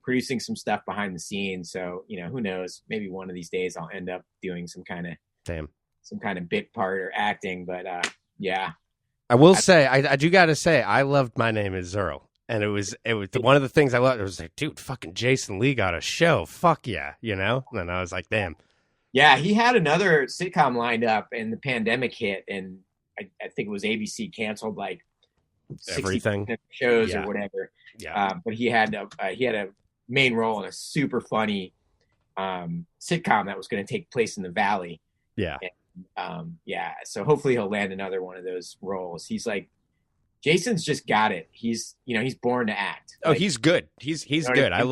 producing some stuff behind the scenes. So, who knows? Maybe one of these days I'll end up doing some kind of bit part or acting. But yeah. I will say, I do got to say, I loved My Name is Earl. And it was one of the things I loved. It was like, dude, fucking Jason Lee got a show. Fuck yeah, And I was like, damn. Yeah, he had another sitcom lined up, and the pandemic hit, and I think it was ABC canceled like 60 everything shows or whatever. Yeah, but he had a main role in a super funny sitcom that was going to take place in the Valley. Yeah, and, so hopefully he'll land another one of those roles. He's like, Jason's just got it. He's born to act. Oh, he's good. He's good. I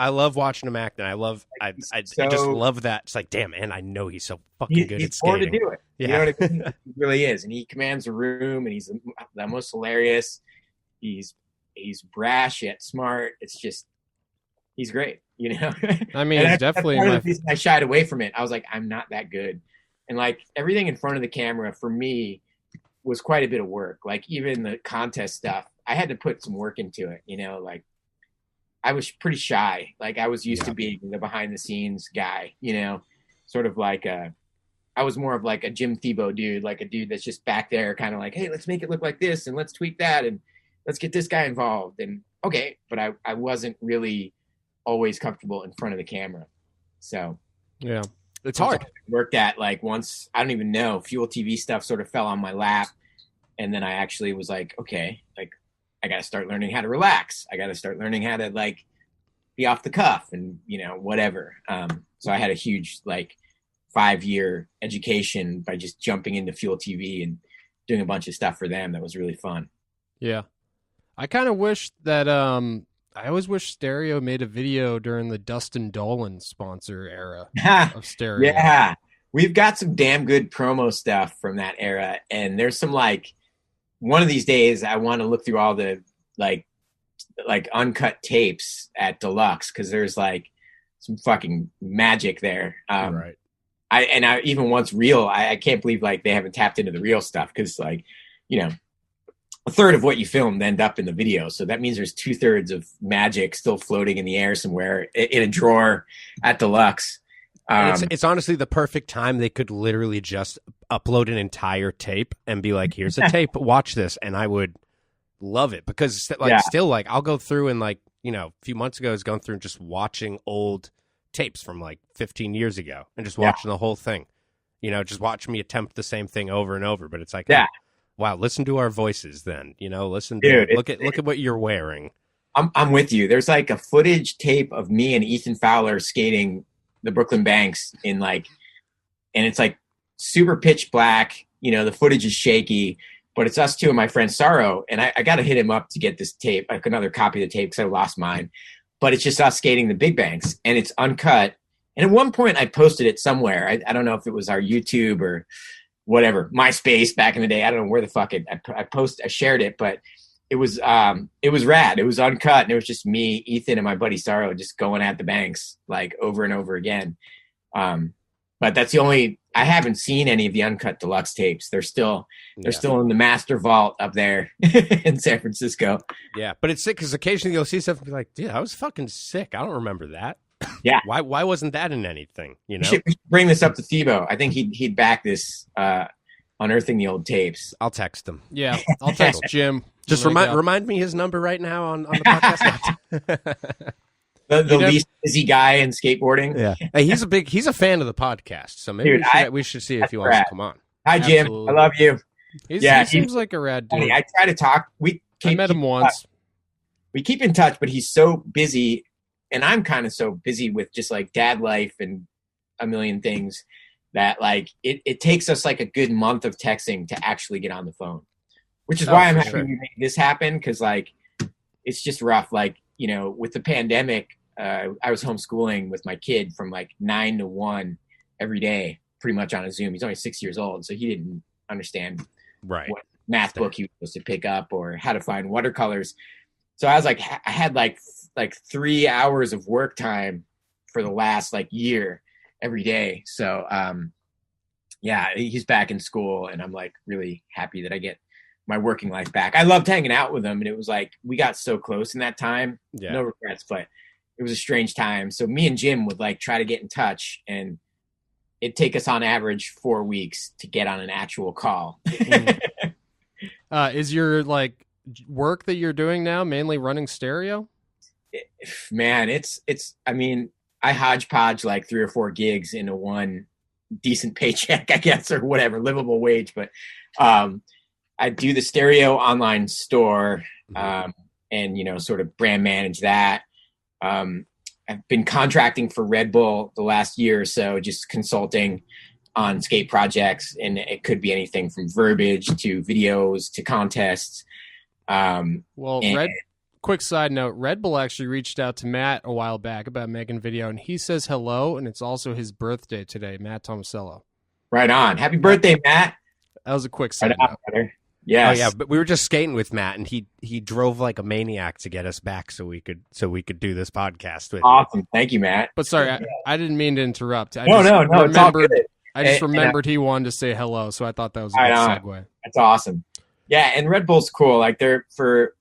love watching him act, and I just love that. It's like, damn, man, I know he's so fucking good at skating. He's born to do it. Yeah. You know what I mean? He really is, and he commands a room, and he's the most hilarious. He's brash yet smart. It's just, he's great. I mean, it's definitely part of the reason I shied away from it. I was like, I'm not that good, and like everything in front of the camera for me was quite a bit of work. Like even the contest stuff, I had to put some work into it, like I was pretty shy. Like I was used to being the behind the scenes guy, sort of like I was more of like a Jim Thiebaud dude, like a dude that's just back there kind of like, hey, let's make it look like this and let's tweak that and let's get this guy involved. And okay, but I wasn't really always comfortable in front of the camera. So yeah, it's hard. hard. Worked at like once, I don't even know, Fuel TV stuff sort of fell on my lap. And then I actually was like, okay, like I got to start learning how to relax. I got to start learning how to like be off the cuff and, whatever. So I had a huge like 5-year education by just jumping into Fuel TV and doing a bunch of stuff for them. That was really fun. Yeah. I kind of wish that, I always wish Stereo made a video during the Dustin Dolan sponsor era of Stereo. Yeah. We've got some damn good promo stuff from that era. And there's some like, one of these days I want to look through all the like uncut tapes at Deluxe, because there's like some fucking magic there. Right. I even once Reel, I can't believe like they haven't tapped into the Reel stuff, because like, a third of what you filmed end up in the video. So that means there's 2/3 of magic still floating in the air somewhere in a drawer at Deluxe. It's honestly the perfect time. They could literally just upload an entire tape and be like, here's a tape, watch this. And I would love it, because still like I'll go through and like, a few months ago I was going through and just watching old tapes from like 15 years ago and just watching the whole thing, just watch me attempt the same thing over and over. But it's like, wow, listen to our voices then, listen to, look at what you're wearing. I'm with you. There's like a footage tape of me and Ethan Fowler skating the Brooklyn Banks and it's like super pitch black, the footage is shaky, but it's us two and my friend Sorrow. And I got to hit him up to get this tape, like another copy of the tape, because I lost mine, but it's just us skating the big banks and it's uncut. And at one point I posted it somewhere. I don't know if it was our YouTube or whatever, MySpace back in the day. I don't know where the fuck I shared it, but it was rad. It was uncut, and it was just me, Ethan, and my buddy Sorrow just going at the banks like over and over again. but that's the only. I haven't seen any of the uncut deluxe tapes. They're still in the master vault up there in San Francisco. Yeah, but it's sick because occasionally you'll see stuff and be like, dude, I was fucking sick. I don't remember that. Yeah. Why wasn't that in anything? You know, we should bring this up to Thibaut. I think he'd back this unearthing the old tapes. I'll text him. Yeah, I'll text Jim. Just remind me his number right now on the podcast. The least busy guy in skateboarding. Yeah, hey, he's a fan of the podcast, so maybe we should see if he wants to come on. Hi, Jim. Absolutely. I love you. He seems like a rad dude. I try to talk. I met him once. We keep in touch, but he's so busy, and I'm kind of so busy with just like dad life and a million things that like it takes us like a good month of texting to actually get on the phone, which is why I'm happy we made this happen, because like it's just rough. Like, you know, with the pandemic, I was homeschooling with my kid from like 9 to 1 every day, pretty much on a Zoom. He's only 6 years old, so he didn't understand what math book he was supposed to pick up or how to find watercolors. So I was like, I had like 3 hours of work time for the last like year every day. So yeah, he's back in school, and I'm like really happy that I get my working life back. I loved hanging out with him, and it was like we got so close in that time. Yeah. No regrets, but it was a strange time. So me and Jim would like try to get in touch, and it'd take us on average 4 weeks to get on an actual call. Is your like work that you're doing now mainly running stereo? Man, it's I mean, I hodgepodge like 3 or 4 gigs into one decent paycheck, I guess, or whatever, livable wage. But I do the stereo online store, and, you know, sort of brand manage that. I've been contracting for Red Bull the last year or so, just consulting on skate projects, and it could be anything from verbiage to videos to contests. Quick side note, Red Bull actually reached out to Matt a while back about making a video, and he says hello, and it's also his birthday today, Matt Tomasello. Right on. Happy birthday, Matt. That was a quick side note. Yes. Oh yeah, but we were just skating with Matt, and he drove like a maniac to get us back so we could do this podcast with Awesome. you. Thank you, Matt. But sorry, I didn't mean to interrupt. No, it's all good. I just remembered he wanted to say hello, so I thought that was a good segue. That's awesome. Yeah, and Red Bull's cool. Like they're for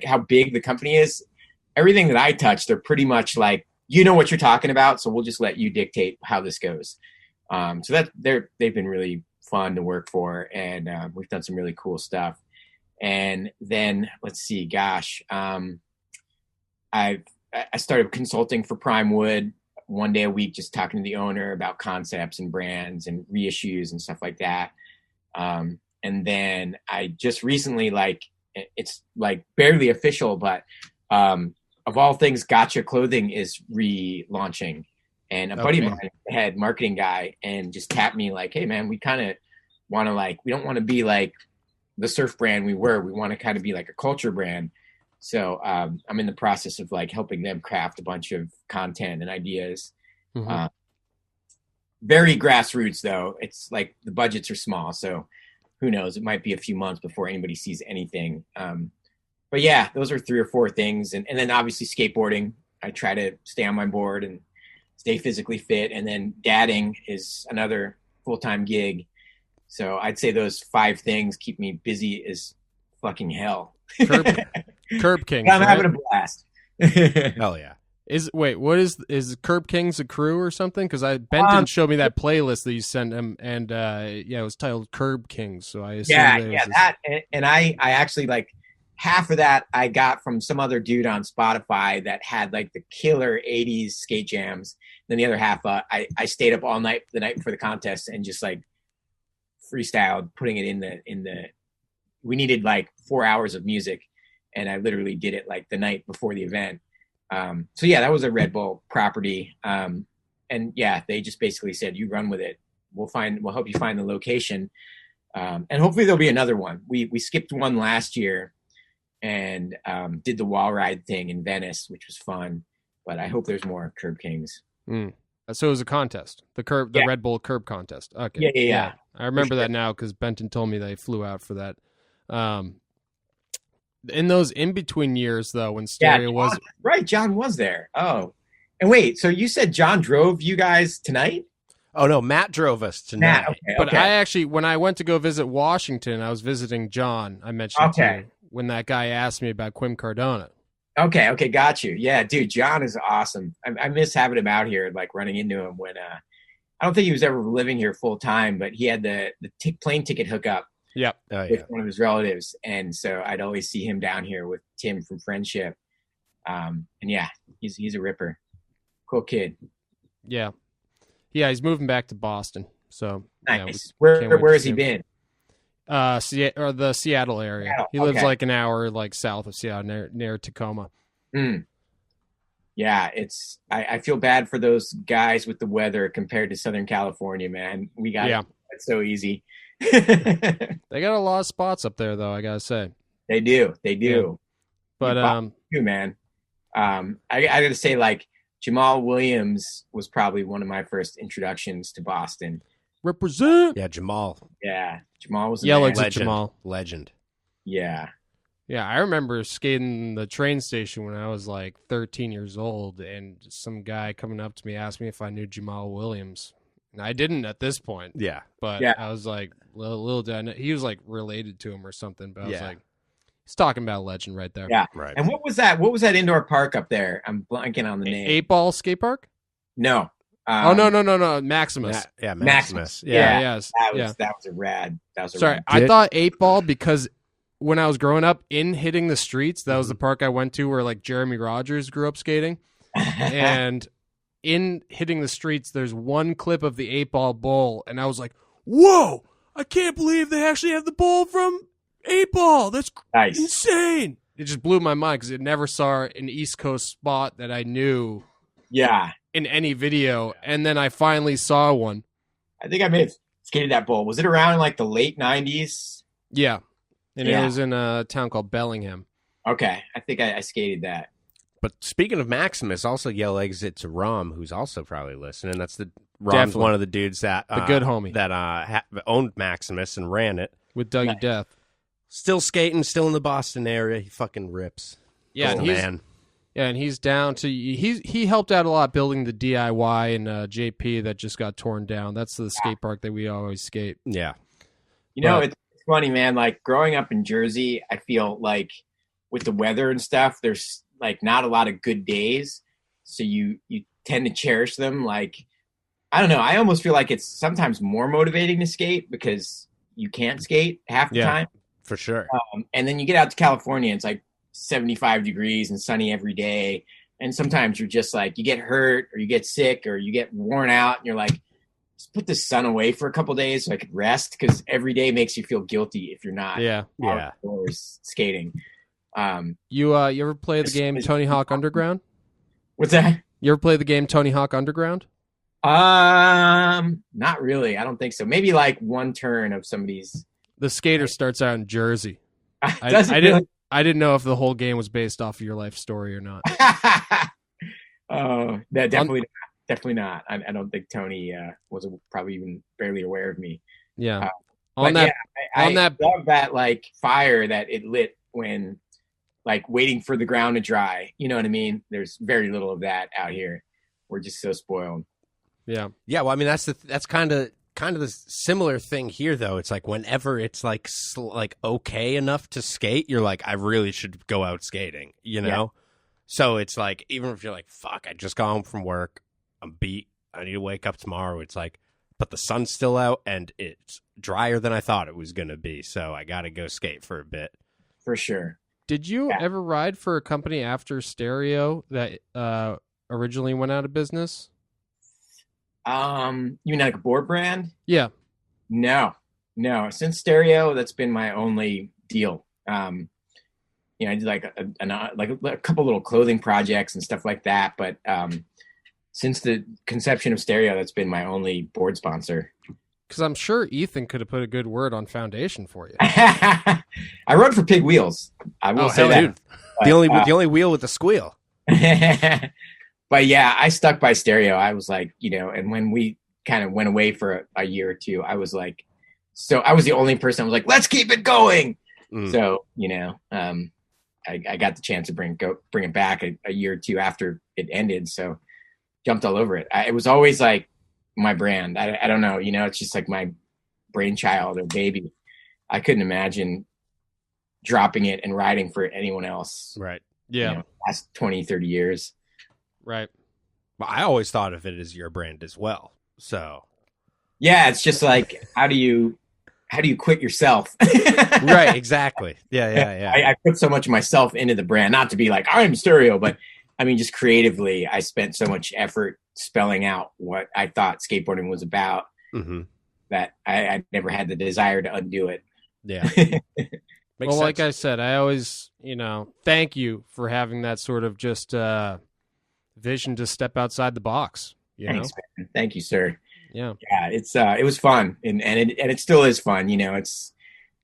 how big the company is. Everything that I touch, they're pretty much like, you know what you're talking about, so we'll just let you dictate how this goes. So that they've been really fun to work for, and we've done some really cool stuff. And then let's see, gosh, I started consulting for Prime Wood 1 day a week, just talking to the owner about concepts and brands and reissues and stuff like that. And then I just recently, like, it's like barely official, but of all things, Gotcha Clothing is relaunching. And a buddy of mine, the head marketing guy, and just tapped me like, hey man, we kind of want to we don't want to be like the surf brand we were. We want to kind of be like a culture brand. So I'm in the process of like helping them craft a bunch of content and ideas. Mm-hmm. Very grassroots though. It's like the budgets are small, so who knows? It might be a few months before anybody sees anything. But yeah, those are 3 or 4 things. And then obviously skateboarding. I try to stay on my board and stay physically fit. And then dadding is another full-time gig. So I'd say those 5 things keep me busy as fucking hell. Curb Kings. I'm having a blast. Hell yeah. Is Curb Kings a crew or something? Because Benton showed me that playlist that you sent him, and it was titled Curb Kings. So I assume that, and I actually like half of that I got from some other dude on Spotify that had like the killer 80s skate jams. Then the other half, I stayed up all night the night before the contest and just like freestyled, putting it in the. We needed like 4 hours of music, and I literally did it like the night before the event. So yeah, that was a Red Bull property. And yeah, they just basically said, you run with it. We'll help you find the location. And hopefully there'll be another one. We skipped one last year and did the wall ride thing in Venice, which was fun, but I hope there's more Curb Kings. So it was a contest, the Red Bull Curb contest. Okay. Yeah. I remember that now because Benton told me they flew out for that. In those in-between years, though, when Stereo was... Right, John was there. Oh. And wait, so you said John drove you guys tonight? Oh no, Matt drove us to Matt, Nye. okay, But okay. I actually, when I went to go visit Washington, I was visiting John. I mentioned to you when that guy asked me about Quim Cardona. Okay, got you. Yeah, dude, John is awesome. I miss having him out here, like running into him when I don't think he was ever living here full time, but he had the plane ticket hookup Yep. with one of his relatives, and so I'd always see him down here with Tim from Friendship. And yeah, he's a ripper, cool kid. Yeah. Yeah, he's moving back to Boston. So Nice. yeah, Where has he been? Or the Seattle area. Seattle, He lives okay. like an hour like south of Seattle, near Tacoma. Yeah, I feel bad for those guys with the weather compared to Southern California, man. We got it so easy. They got a lot of spots up there, though, I gotta say. They do. Yeah. But you, man. I gotta say, like, Jamal Williams was probably one of my first introductions to Boston. represent. Yeah, Jamal. Yeah, Jamal was a Yell man. exit Jamal. Legend. Yeah. Yeah, I remember skating the train station when I was like 13 years old, and some guy coming up to me asked me if I knew Jamal Williams. And I didn't at this point. Yeah. But Yeah. I was like, little did I know, he was like related to him or something. But I was Yeah. like, he's talking about a legend right there. Yeah. Right. And what was that? What was that indoor park up there? I'm blanking on the name. 8-Ball Skate Park? No. No. Maximus. Yeah, Maximus. Maximus. Yeah. Yes. That was a rad. That was a Sorry, rad. I thought 8-Ball because when I was growing up in Hitting the Streets, that was the park I went to where like Jeremy Rogers grew up skating. And in Hitting the Streets, there's one clip of the 8-Ball Bowl, and I was like, whoa, I can't believe they actually have the bowl from 8-Ball. That's Nice. insane. It just blew my mind because it never saw an East Coast spot that I knew Yeah. in any video. And then I finally saw one. I think I may have skated that bowl. Was it around like the late 90s? Yeah. And Yeah. it was in a town called Bellingham. Okay. I think I skated that. But speaking of Maximus, also yell exit to Rom, who's also probably listening. That's Rom's Definitely. one of the dudes that The good homie. that owned Maximus and ran it. With Dougie Nice. Death. Still skating, still in the Boston area. He fucking rips. Yeah, Cool, and he's man. Yeah, and he's down to he helped out a lot building the DIY and JP that just got torn down. That's the skate park that we always skate. Yeah. You know, But- it's funny, man. Like growing up in Jersey, I feel like with the weather and stuff, there's like not a lot of good days. So you tend to cherish them. Like, I don't know. I almost feel like it's sometimes more motivating to skate because you can't skate half the Yeah. time. For sure. And then you get out to California, it's like 75 degrees and sunny every day. And sometimes you're just like, you get hurt or you get sick or you get worn out and you're like, just put the sun away for a couple days so I could rest, because every day makes you feel guilty if you're not Yeah. outdoors skating. You ever play the game Tony Hawk Underground? What's that? You ever play the game Tony Hawk Underground? Not really. I don't think so. Maybe like one turn of somebody's. The skater starts out in Jersey. Does it really? I didn't know if the whole game was based off of your life story or not. Oh, that definitely not. I don't think Tony was probably even barely aware of me. Yeah. But yeah, I on that- love that like fire that it lit when like waiting for the ground to dry. You know what I mean? There's very little of that out here. We're just so spoiled. Yeah. Yeah, well, I mean, that's kind of the similar thing here, though. It's like whenever it's like okay enough to skate, you're like, I really should go out skating, you know? Yeah. So it's like, even if you're like, fuck, I just got home from work, I'm beat, I need to wake up tomorrow. It's like, but the sun's still out and it's drier than I thought it was going to be. So I got to go skate for a bit. For sure. Did you Yeah. ever ride for a company after Stereo that originally went out of business? You mean like a board brand? Yeah. No. Since Stereo, that's been my only deal. I did like a couple little clothing projects and stuff like that. But since the conception of Stereo, that's been my only board sponsor. Because I'm sure Ethan could have put a good word on Foundation for you. I rode for Pig Wheels. I will say hell, that. dude. But, The only wheel with the squeal. but yeah, I stuck by Stereo. I was like, and when we kind of went away for a year or two, I was like, so I was the only person that was like, let's keep it going. Mm. So, I got the chance to bring it back a year or two after it ended. So jumped all over it. It was always like my brand. I don't know, it's just like my brainchild or baby. I couldn't imagine dropping it and riding for anyone else. Right. Yeah. Last 20, 30 years. Right. Well, I always thought of it as your brand as well. So. Yeah, it's just like, how do you quit yourself? Right. Exactly. Yeah. I put so much of myself into the brand, not to be like, I'm Stereo, but I mean, just creatively, I spent so much effort spelling out what I thought skateboarding was about that I never had the desire to undo it. Yeah. Well, sense. Like I said, I always, thank you for having that sort of just vision to step outside the box. Thanks, man. Thank you, sir. Yeah. It was fun, and it still is fun. It's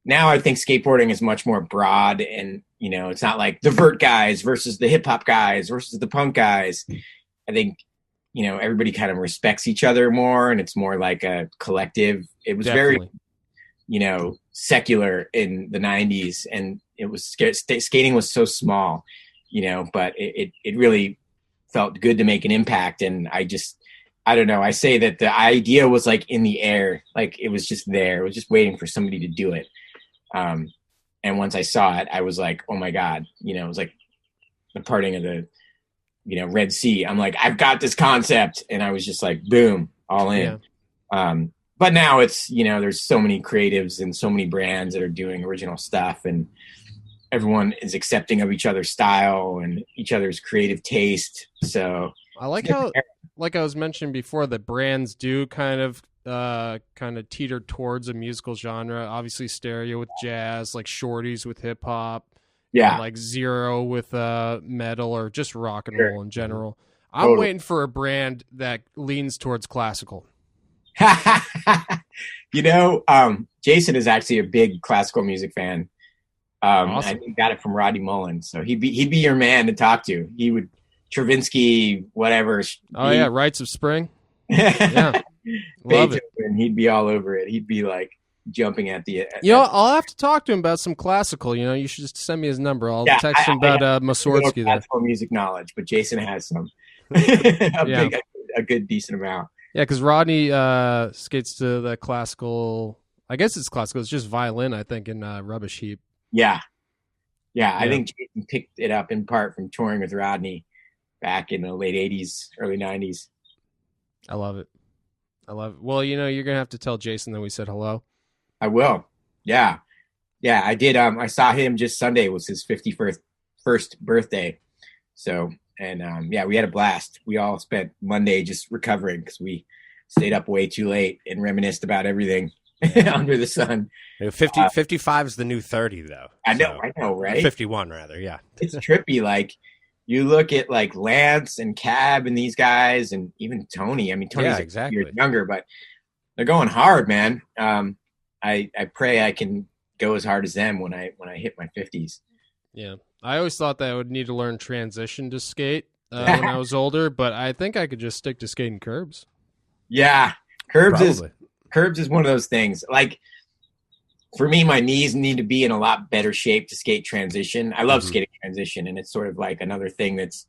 now I think skateboarding is much more broad, and it's not like the vert guys versus the hip hop guys versus the punk guys. I think everybody kind of respects each other more, and it's more like a collective. It was very secular in the 90s, and it was skating was so small, but it really felt good to make an impact. And I don't know, I say that the idea was like in the air, like it was just there, it was just waiting for somebody to do it. And once I saw it, I was like, oh my God, it was like the parting of the Red Sea. I'm like, I've got this concept, and I was just like, boom, all in. But now it's, there's so many creatives and so many brands that are doing original stuff, and everyone is accepting of each other's style and each other's creative taste. So I like how, like I was mentioning before, that brands do kind of teeter towards a musical genre. Obviously Stereo with jazz, like Shorties with hip hop. Yeah. Like Zero with metal or just rock and roll in general. I'm waiting for a brand that leans towards classical. Jason is actually a big classical music fan. Awesome. I got it from Rodney Mullen, so he'd be your man to talk to. He would Stravinsky, whatever. Yeah, Rites of Spring. Yeah, love it. And he'd be all over it. He'd be like jumping at the. I'll have to talk to him about some classical. You should just send me his number. I'll text him about Mussorgsky. Classical music knowledge, but Jason has some. A good decent amount. Yeah, because Rodney skates to the classical. I guess it's classical. It's just violin, I think, in Rubbish Heap. Yeah. I think Jason picked it up in part from touring with Rodney back in the late 80s, early 90s. I love it. Well, you're going to have to tell Jason that we said hello. I will. Yeah, I did. I saw him just Sunday. It was his 51st birthday. So, and we had a blast. We all spent Monday just recovering because we stayed up way too late and reminisced about everything under the sun. 55 is the new 30, though. I know, right? 51, rather, yeah. It's trippy. Like, you look at, like, Lance and Cab and these guys, and even Tony. I mean, Tony's exactly. a year younger, but they're going hard, man. I pray I can go as hard as them when I hit my 50s. Yeah. I always thought that I would need to learn transition to skate when I was older, but I think I could just stick to skating curbs. Yeah. Curbs is one of those things. Like, for me, my knees need to be in a lot better shape to skate transition. I love skating transition, and it's sort of like another thing that's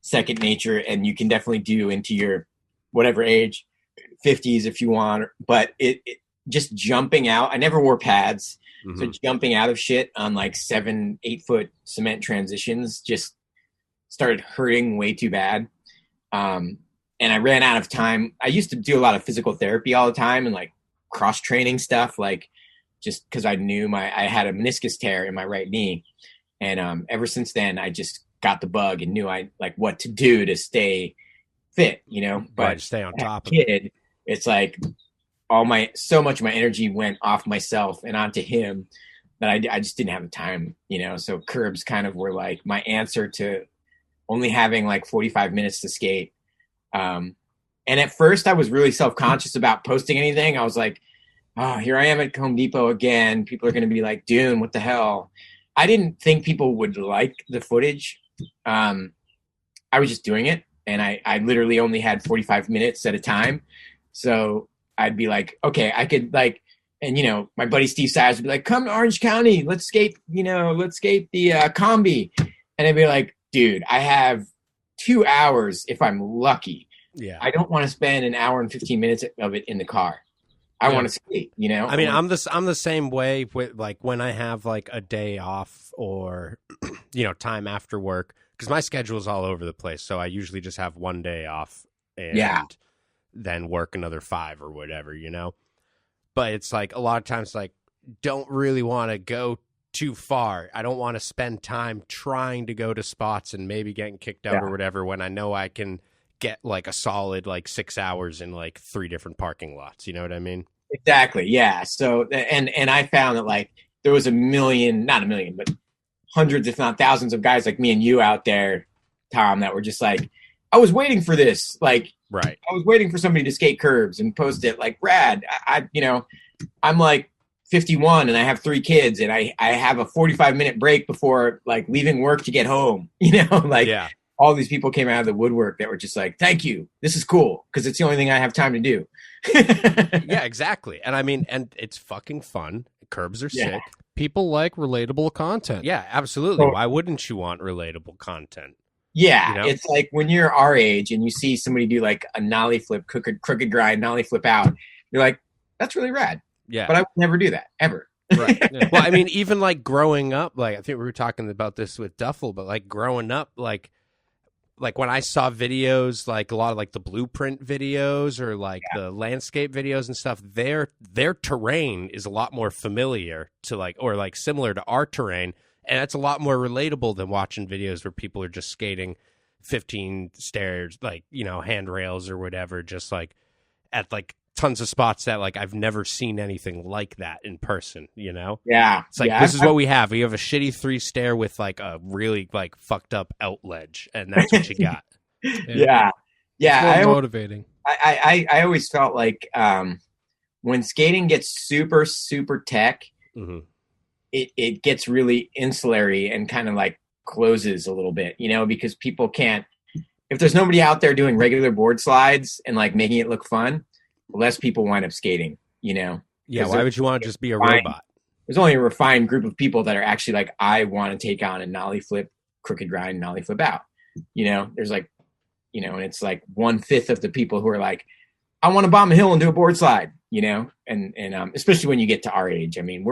second nature, and you can definitely do into your whatever age, 50s if you want. But it just jumping out. I never wore pads. So jumping out of shit on like 7-8 foot cement transitions just started hurting way too bad. And I ran out of time. I used to do a lot of physical therapy all the time and like cross training stuff, like just because I knew I had a meniscus tear in my right knee. And ever since then, I just got the bug and knew what to do to stay fit, but right, stay on top of it. It's like so much of my energy went off myself and onto him that I just didn't have the time, so curbs kind of were like my answer to only having like 45 minutes to skate. And at first I was really self-conscious about posting anything. I was like, oh, here I am at Home Depot again. People are going to be like, Dune, what the hell? I didn't think people would like the footage. I was just doing it. And I literally only had 45 minutes at a time. So I'd be like, okay, I could like, and my buddy Steve Sires would be like, come to Orange County, let's skate the Combi. And I'd be like, dude, I have 2 hours if I'm lucky. Yeah. I don't want to spend an hour and 15 minutes of it in the car. I want to skate, you know? I mean, I'm the same way with like when I have like a day off or, you know, time after work, because my schedule is all over the place. So I usually just have one day off and then work another 5 or whatever, you know? But it's like a lot of times, like, don't really want to go too far. I don't want to spend time trying to go to spots and maybe getting kicked out or whatever when I know I can get like a solid like 6 hours in like 3 different parking lots. You know what I mean? Exactly. Yeah. So, and I found that like there was not a million, but hundreds, if not thousands of guys like me and you out there, Tom, that were just like, I was waiting for this. Like, right. I was waiting for somebody to skate curbs and post it like, rad. You know, I'm like 51 and I have 3 kids and I have a 45-minute break before like leaving work to get home, you know, like all these people came out of the woodwork that were just like, thank you. This is cool. Cause it's the only thing I have time to do. Yeah, exactly. And I mean, and it's fucking fun. Curbs are sick. People like relatable content. Yeah, absolutely. Why wouldn't you want relatable content? Yeah, you know? It's like when you're our age and you see somebody do like a nollie flip, crooked grind, nollie flip out, you're like, that's really rad. Yeah. But I would never do that, ever. Right. Yeah. Well, I mean, even like growing up, like I think we were talking about this with Duffel, but like growing up, like when I saw videos, like a lot of like the blueprint videos or like the landscape videos and stuff, their terrain is a lot more familiar to like, or like similar to our terrain. And it's a lot more relatable than watching videos where people are just skating 15 stairs, like, you know, handrails or whatever, just like at like tons of spots that like I've never seen anything like that in person, you know? Yeah. It's like, this is what we have. We have a shitty 3-stair with like a really like fucked up out ledge, and that's what you got. Yeah. It's more motivating. I always felt like when skating gets super, super tech, it gets really insulary and kind of like closes a little bit, you know, because people can't, if there's nobody out there doing regular board slides and like making it look fun, less people wind up skating, you know? Yeah. Why would you want to just be a robot? There's only a refined group of people that are actually like, I want to take on a nollie flip, crooked grind, nollie flip out, you know, there's like, you know, and it's like 1/5 of the people who are like, I want to bomb a hill and do a board slide, you know? And especially when you get to our age, I mean,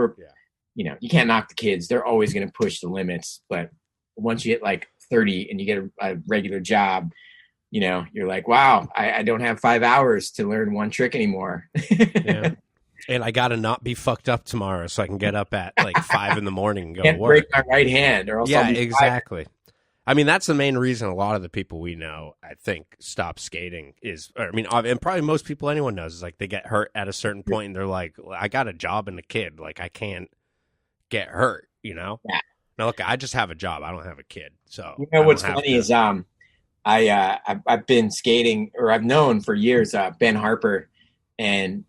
you know, you can't knock the kids. They're always going to push the limits. But once you hit like 30 and you get a regular job, you know, you're like, wow, I don't have 5 hours to learn one trick anymore. Yeah. And I got to not be fucked up tomorrow so I can get up at like 5 in the morning and go Can't to work. break my right hand or else I'll be exactly. I mean, that's the main reason a lot of the people we know, I think, stop skating is, or, I mean, and probably most people anyone knows is like they get hurt at a certain point and they're like, I got a job and a kid. Like I can't get hurt, you know? Yeah. Now look, I just have a job. I don't have a kid. So you know what's funny is I've been skating, or I've known for years Ben Harper, and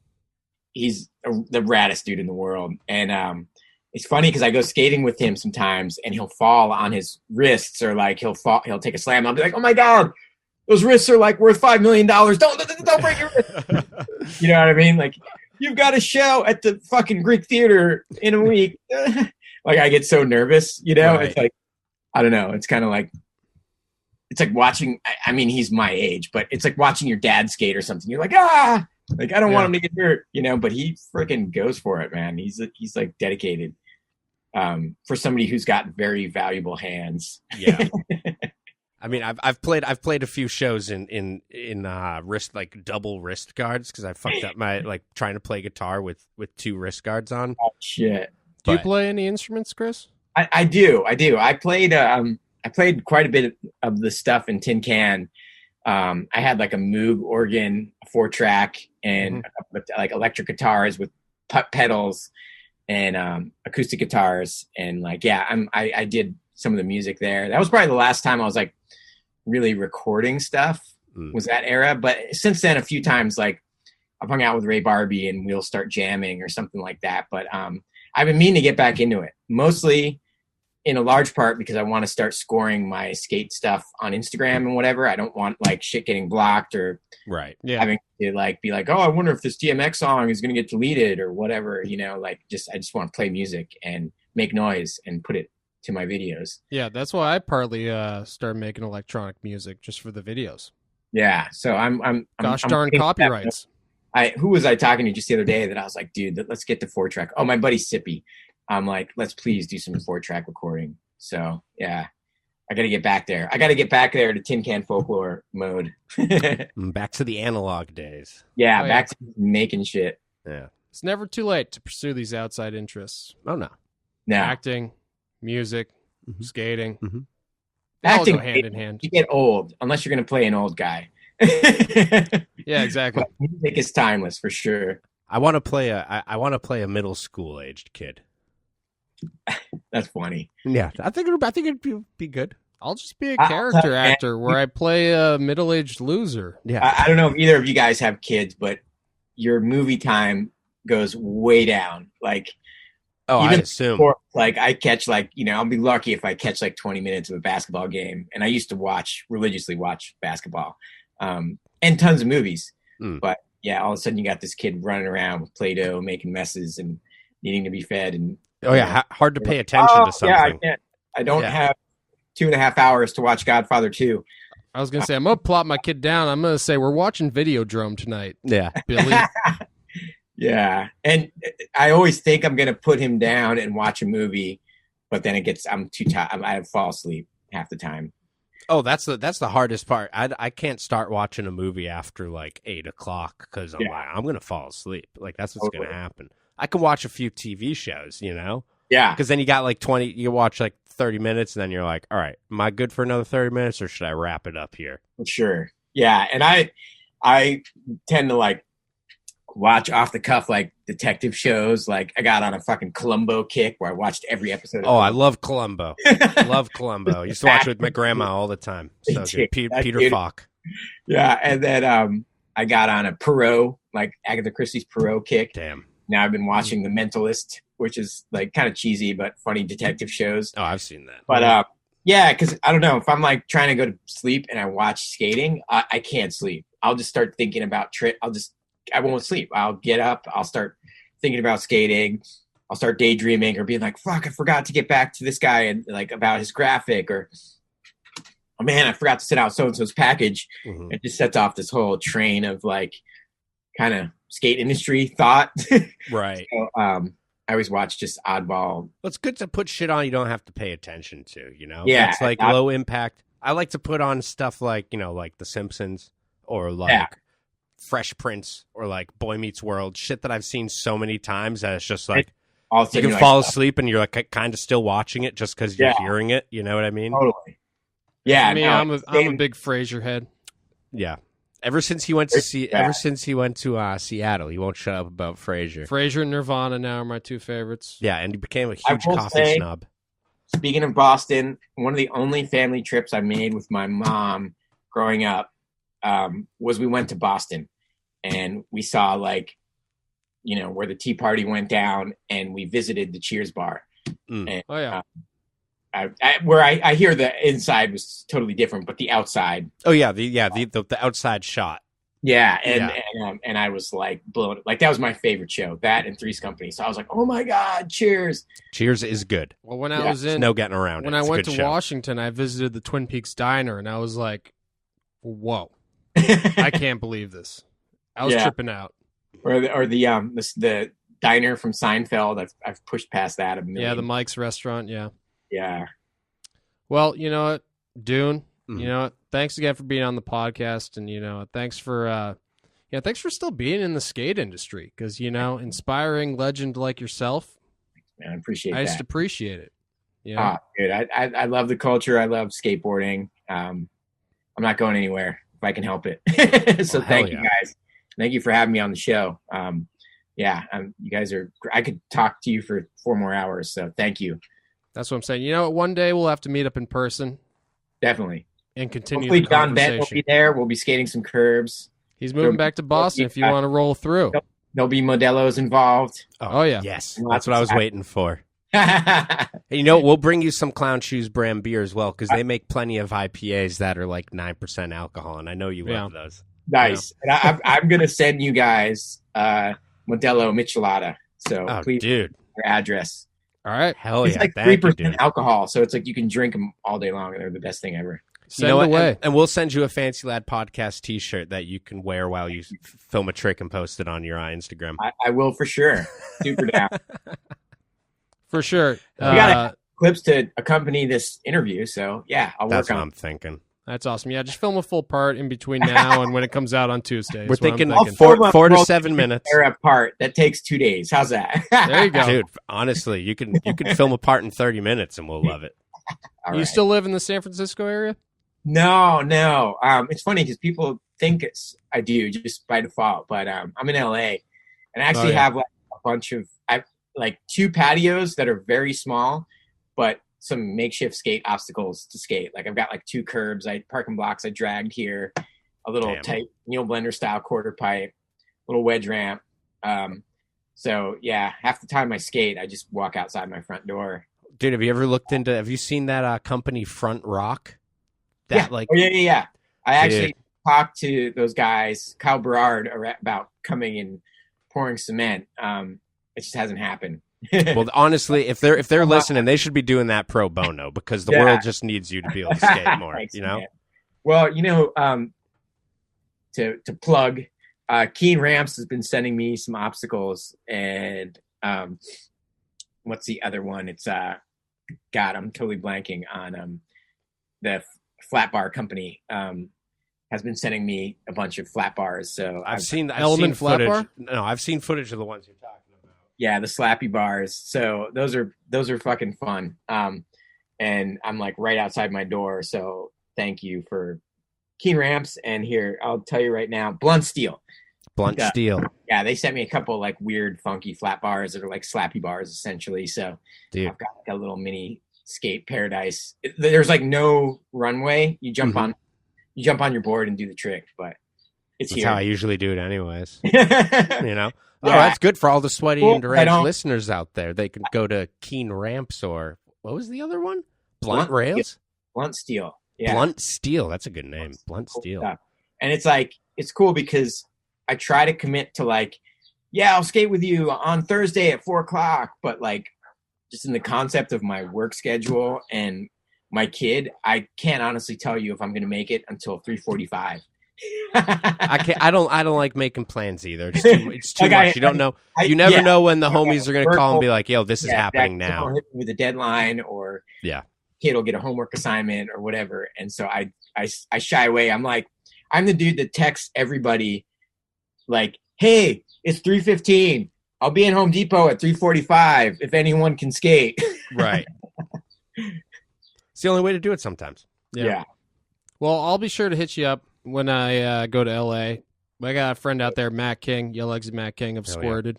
he's the raddest dude in the world. And it's funny because I go skating with him sometimes and he'll fall on his wrists, or like he'll take a slam. I'll be like, oh my God, those wrists are like worth $5 million. Don't break your wrist. You know what I mean? Like, you've got a show at the fucking Greek theater in a week. Like I get so nervous, you know, It's like, I don't know. It's kind of like, it's like watching, I mean, he's my age, but it's like watching your dad skate or something. You're like, like, I don't want him to get hurt, you know, but he freaking goes for it, man. He's like dedicated for somebody who's got very valuable hands. Yeah. I mean, I've played a few shows in wrist, like double wrist guards, because I fucked up my like trying to play guitar with 2 wrist guards on. Oh shit! Do you play any instruments, Chris? I do. I played quite a bit of the stuff in Tin Can. I had like a Moog organ, a 4-track, and like electric guitars with pedals and acoustic guitars, and like I did some of the music there. That was probably the last time I was like really recording stuff, was that era. But since then, a few times, like I've hung out with Ray Barbie and we'll start jamming or something like that. But I've been meaning to get back into it, mostly in a large part because I want to start scoring my skate stuff on Instagram and whatever. I don't want like shit getting blocked or having to like be like, oh, I wonder if this DMX song is going to get deleted or whatever, you know, like I just want to play music and make noise and put it to my videos. Yeah, that's why I partly started making electronic music, just for the videos. Yeah. So I'm Gosh I'm darn getting that. copyrights. Who was I talking to just the other day that I was like, dude, let's get the 4-track. Oh, my buddy Sippy. I'm like, let's please do some 4-track recording. So yeah, I got to get back there. I got to get back there to Tin Can Folklore mode. Back to the analog days. Yeah, back to making shit. Yeah. It's never too late to pursue these outside interests. Oh, no. No. Acting, music, skating. Mm-hmm. They all Acting, go hand in hand. you get old unless you're going to play an old guy. Yeah, exactly. But music is timeless for sure. I want to play a middle school aged kid. That's funny. Yeah, I think it'd be good. I'll just be a character actor where I play a middle-aged loser. Yeah, I don't know if either of you guys have kids, but your movie time goes way down. Like, I even assume. before, like, I catch I'll be lucky if I catch 20 minutes of a basketball game, and I used to religiously watch basketball, and tons of movies. But yeah, all of a sudden you got this kid running around with Play-Doh, making messes, and needing to be fed, and hard to pay attention to something. Yeah, I don't have 2.5 hours to watch Godfather 2. I was going to say, I'm going to plop my kid down. I'm going to say, we're watching Videodrome tonight. Yeah. Billy. Yeah. And I always think I'm going to put him down and watch a movie, but then I'm too tired. I fall asleep half the time. Oh, that's the hardest part. I can't start watching a movie after 8 o'clock because I'm going to fall asleep. That's what's going to happen. I can watch a few TV shows, Yeah. Because then you got 20, you watch 30 minutes and then you're like, all right, am I good for another 30 minutes or should I wrap it up here? For sure. Yeah. And I tend to watch off the cuff, detective shows. I got on a fucking Columbo kick where I watched every episode. I love Columbo. Love Columbo. Used to watch it with my grandma all the time. So good. Peter Falk. Yeah. And then I got on a Perot, Agatha Christie's Perot kick. Damn. Now I've been watching The Mentalist, which is kind of cheesy but funny detective shows. Oh, I've seen that. But yeah, because I don't know if I'm trying to go to sleep and I watch skating, I can't sleep. I'll just start thinking about I won't sleep. I'll get up. I'll start thinking about skating. I'll start daydreaming or being like, "Fuck, I forgot to get back to this guy and about his graphic," or "Oh man, I forgot to send out so and so's package." Mm-hmm. It just sets off this whole train of kind of skate industry thought. Right. So, I always watch just oddball. Well, it's good to put shit on you don't have to pay attention to, Yeah. It's low impact. I like to put on stuff like The Simpsons or Fresh Prince or Boy Meets World, shit that I've seen so many times that it's just you can fall asleep and you're kind of still watching it just because you're hearing it. You know what I mean? Totally. Yeah. I'm a big Frasier head. Yeah. Ever since he went to Seattle, he won't shut up about Frasier. Frasier and Nirvana now are my two favorites. Yeah, and he became a huge coffee snob. Speaking of Boston, one of the only family trips I made with my mom growing up was we went to Boston, and we saw where the Tea Party went down, and we visited the Cheers bar. And, oh yeah. Where I hear the inside was totally different, but the outside. Oh yeah, the outside shot. Yeah, and I was blown. That was my favorite show. That and Three's Company. So I was like, oh my god, Cheers! Cheers is good. Well, when I was in, no getting around. When I went to Washington, I visited the Twin Peaks Diner, and I was like, whoa, I can't believe this. I was tripping out. Or the diner from Seinfeld. I've pushed past that a million. Yeah, the Mike's restaurant. Yeah. Yeah. Well, you know what, Dune. You know what? Thanks again for being on the podcast, and thanks for still being in the skate industry because inspiring legend like yourself. Man, I appreciate that. I just appreciate it. Dude, I love the culture. I love skateboarding. I'm not going anywhere if I can help it. So thank you guys. Thank you for having me on the show. You guys are. I could talk to you for 4 more hours. So thank you. That's what I'm saying. One day we'll have to meet up in person. Definitely. And continue Hopefully the conversation. John Bent will be there. We'll be skating some curbs. He's moving back to Boston if you want to roll through. There'll be Modelos involved. Oh yeah. Yes. That's what I was waiting for. We'll bring you some Clown Shoes brand beer as well because they make plenty of IPAs that are 9% alcohol, and I know you love those. Nice. And I'm going to send you guys Modelo Michelada. So please, dude, your address. All right. Hell it's yeah. It's 3% alcohol, so it's you can drink them all day long, and they're the best thing ever. Send away. And we'll send you a Fancy Lad podcast T-shirt that you can wear while you film a trick and post it on your Instagram. I will for sure. Super down. For sure. We got clips to accompany this interview, so yeah, I'll That's work what on. I'm thinking. That's awesome. Yeah, just film a full part in between now and when it comes out on Tuesday. We're thinking I'll 4 to 7 minutes. A part that takes 2 days. How's that? There you go. Dude, honestly, you can film a part in 30 minutes and we'll love it. All You right. still live in the San Francisco area? No. It's funny because people think I do just by default, but I'm in LA, and I actually have like a bunch of like 2 patios that are very small, but some makeshift skate obstacles to skate. Like I've got like 2 curbs, parking blocks I dragged here, a little tight Neil Blender style quarter pipe, little wedge ramp. So yeah, half the time I skate, I just walk outside my front door. Dude, have you seen that company Front Rock? Yeah. I actually talked to those guys, Kyle Berard, about coming and pouring cement. It just hasn't happened. Well, honestly, if they're listening, they should be doing that pro bono because the world just needs you to be able to skate more. Thanks, you know. Man. Well, to plug, Keen Ramps has been sending me some obstacles, and what's the other one? It's God, I'm totally blanking on the flat bar company. Has been sending me a bunch of flat bars. So I've seen Element flat footage. bar? No, I've seen footage of the ones you're talking about. Yeah, the slappy bars. So those are fucking fun. And I'm like right outside my door. So thank you for Keen Ramps. And here, I'll tell you right now, Blunt Steel. Blunt Steel. Yeah, they sent me a couple like weird, funky flat bars that are like slappy bars essentially. So Dude. I've got like a little mini skate paradise. There's like no runway. You jump on your board and do the trick, but it's That's here. how I usually do it anyways. Yeah. You know? Oh, that's good for all the sweaty Cool. and deranged listeners out there. They can go to Keen Ramps or what was the other one? Blunt Rails? Blunt Steel. Yeah. Blunt Steel. That's a good name. Blunt Steel. Stuff. And it's like, it's cool because I try to commit to like, yeah, I'll skate with you on Thursday at 4:00, but like just in the concept of my work schedule and my kid, I can't honestly tell you if I'm going to make it until 3:45. I don't like making plans either. It's too Like much. You don't know. You never know when the homies are going to call and be like, "Yo, this is happening exactly. now." Hit me with a deadline, or kid will get a homework assignment or whatever. And so I shy away. I'm like, I'm the dude that texts everybody like, "Hey, it's 3:15. I'll be in Home Depot at 3:45 if anyone can skate." Right. It's the only way to do it sometimes. Yeah. Well, I'll be sure to hit you up when I go to LA. I got a friend out there, Matt King, Yellow Exit Matt King of Squirted.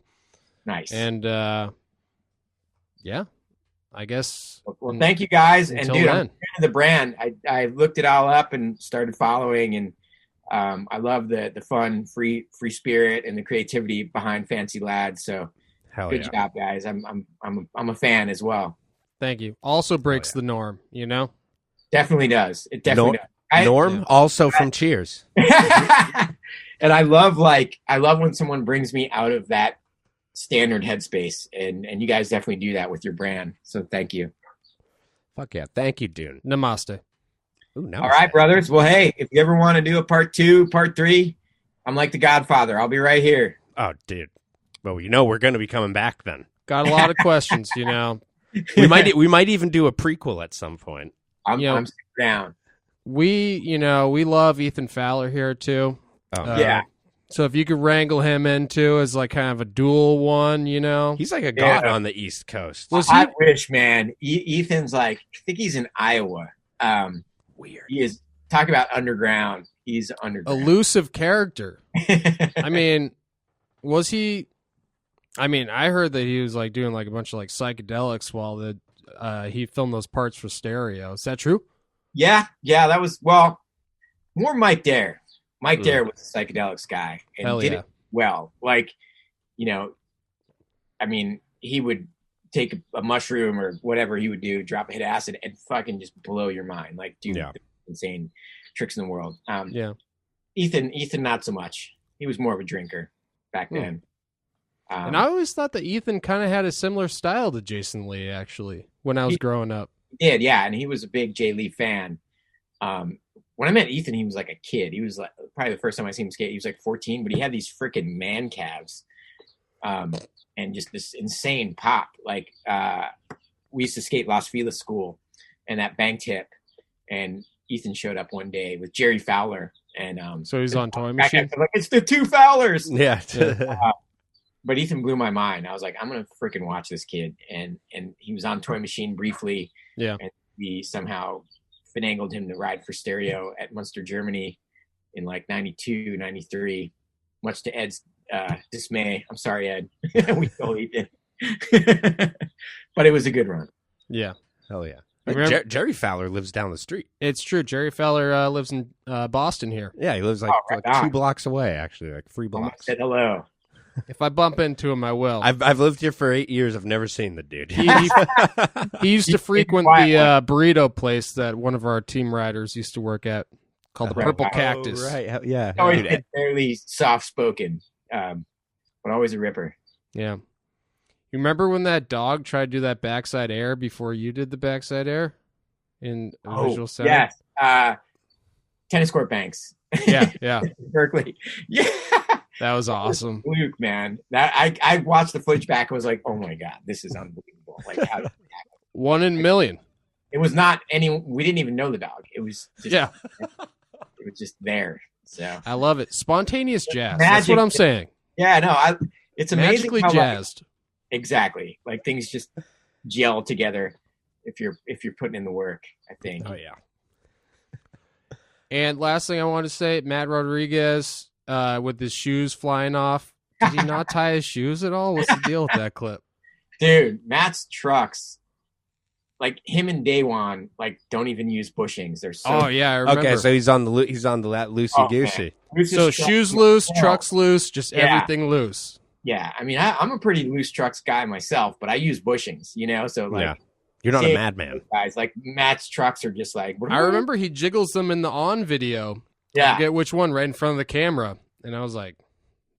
Nice. And I guess. Well, thank you guys. And dude, I'm a then. fan of the brand. I looked it all up and started following, and I love the fun, free spirit and the creativity behind Fancy Lads. So good job, guys. I'm a fan as well. Thank you. Also breaks the norm, you know? Definitely does. It definitely does. Norm, also from Cheers. And I love when someone brings me out of that standard headspace, and you guys definitely do that with your brand. So thank you. Fuck yeah. Thank you, Dune. Namaste. Ooh, All right, brothers. Well, hey, if you ever want to do a part 2, part 3, I'm like the Godfather. I'll be right here. Oh, dude. Well, you know we're going to be coming back then. Got a lot of questions, you know. We might even do a prequel at some point. I'm down. We love Ethan Fowler here too. Oh, yeah. So if you could wrangle him into as like kind of a dual one, you know, he's like a god on the East Coast. I wish, man. Ethan's like, I think he's in Iowa. Weird. He is talk about underground. He's underground. Elusive character. I mean, was he? I mean, I heard that he was like doing like a bunch of like psychedelics while he filmed those parts for Stereo. Is that true? Yeah, that was more Mike Dare. Mike Dare was a psychedelics guy and did it well. Like, I mean, he would take a mushroom or whatever he would do, drop a hit of acid, and fucking just blow your mind. Like, do insane tricks in the world. Ethan, not so much. He was more of a drinker back then. And I always thought that Ethan kind of had a similar style to Jason Lee, actually, when I was growing up. He did, yeah, and he was a big Jay Lee fan. When I met Ethan, he was like a kid. He was like probably the first time I seen him skate. He was like 14, but he had these freaking man calves, and just this insane pop. Like we used to skate Las Feliz School, and that bank tip, and Ethan showed up one day with Jerry Fowler, and so he's on Toy Machine. Like, it's the two Fowlers. Yeah. But Ethan blew my mind. I was like, I'm gonna freaking watch this kid, and he was on Toy Machine briefly. Yeah, and we somehow finagled him to ride for Stereo at Munster, Germany in like 92, 93, much to Ed's dismay. I'm sorry, Ed. We totally did. But it was a good run. Yeah. Hell yeah. Jerry Fowler lives down the street. It's true. Jerry Fowler lives in Boston here. Yeah, he lives like 2 blocks away, actually, like 3 blocks. Said hello. If I bump into him, I will. I've lived here for 8 years. I've never seen the dude. He used to frequent the burrito place that one of our team riders used to work at, called the Purple Cactus. Oh, right. Yeah. Always been fairly soft-spoken, but always a ripper. Yeah. You remember when that dog tried to do that backside air before you did the backside air in Visual Center? Yes. Tennis court banks. Yeah. Berkeley. Yeah. That was awesome. Luke, man. That I watched the footage back and was like, oh my God, this is unbelievable. Like, how did that happen? 1 in a million. It was not we didn't even know the dog. It was just, it was just there. So I love it. Spontaneous jazz. Magic. That's what I'm saying. Yeah, no, it's amazing. Magically how, jazzed. Exactly. Like things just gel together if you're putting in the work, I think. Oh yeah. And last thing I want to say, Matt Rodriguez with his shoes flying off. Did he not tie his shoes at all? What's the deal with that clip? Dude, Matt's trucks, like him and Daywan, like don't even use bushings. They're so I remember. Okay, so he's on the loosey goosey. So shoes loose, trucks loose, just everything loose. Yeah, I mean, I'm a pretty loose trucks guy myself, but I use bushings, so like you're not a madman. Guys, like Matt's trucks are just like. I remember he jiggles them in the on video. Yeah, I forget which one, right in front of the camera, and I was like,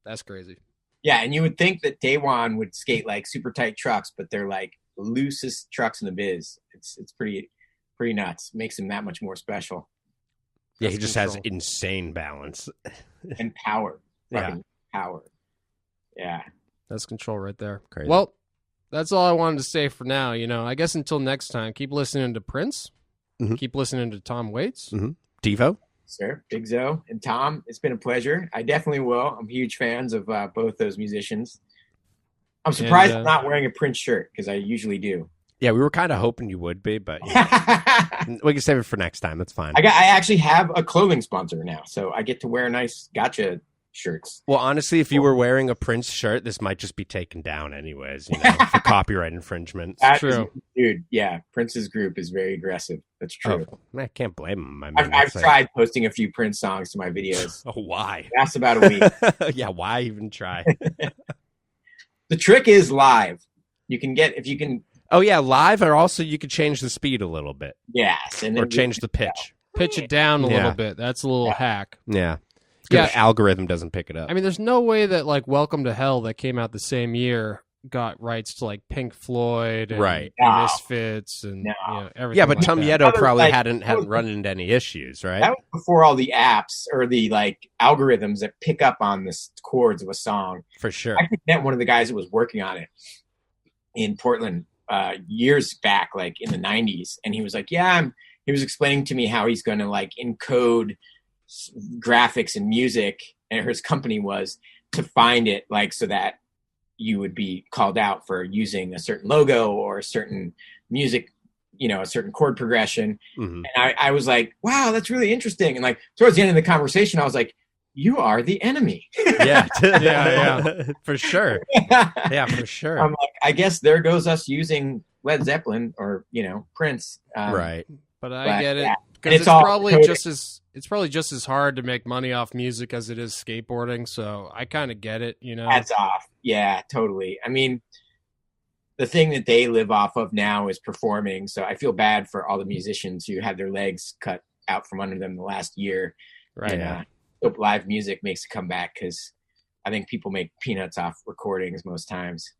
"That's crazy." Yeah, and you would think that Daywan would skate like super tight trucks, but they're like the loosest trucks in the biz. It's pretty nuts. Makes him that much more special. Yeah, he just has insane balance and power. Power. Yeah, that's control right there. Crazy. Well, that's all I wanted to say for now. I guess until next time, keep listening to Prince. Mm-hmm. Keep listening to Tom Waits. Mm-hmm. Devo. Sir, Bigzo and Tom. It's been a pleasure. I definitely will. I'm huge fans of both those musicians. I'm surprised I'm not wearing a Prince shirt because I usually do. Yeah, we were kind of hoping you would be, but we can save it for next time. That's fine. I actually have a clothing sponsor now, so I get to wear nice gotcha shirts. Well, honestly, if you were wearing a Prince shirt, this might just be taken down anyways, for copyright infringement. That's true. Dude, yeah, Prince's group is very aggressive. That's true. Oh, I can't blame him. I mean, I've tried posting a few Prince songs to my videos. Oh, why? That's about a week. Yeah, why even try? The trick is live. You can get, if you can. Oh, yeah, live, or also you could change the speed a little bit. Yes. And or change the pitch. Pitch it down a little bit. That's a little hack. Yeah. The algorithm doesn't pick it up. I mean, there's no way that like Welcome to Hell that came out the same year got rights to like Pink Floyd and Misfits and everything. Yeah, but like Tom Yeddo probably hadn't run into any issues, right? That was before all the apps or the like algorithms that pick up on the chords of a song. For sure. I met one of the guys that was working on it in Portland years back, like in the 90s, and he was like, he was explaining to me how he's going to like encode graphics and music, and his company was to find it like so that you would be called out for using a certain logo or a certain music, a certain chord progression. Mm-hmm. And I was like, wow, that's really interesting. And like towards the end of the conversation, I was like, you are the enemy. Yeah. For sure. Yeah, for sure. I'm like, I guess there goes us using Led Zeppelin or, Prince. Right. But I get it. Yeah. Because it's probably just as hard to make money off music as it is skateboarding. So I kind of get it, Hats off. Yeah, totally. I mean, the thing that they live off of now is performing. So I feel bad for all the musicians who had their legs cut out from under them the last year. Right. And, hope live music makes a comeback because I think people make peanuts off recordings most times.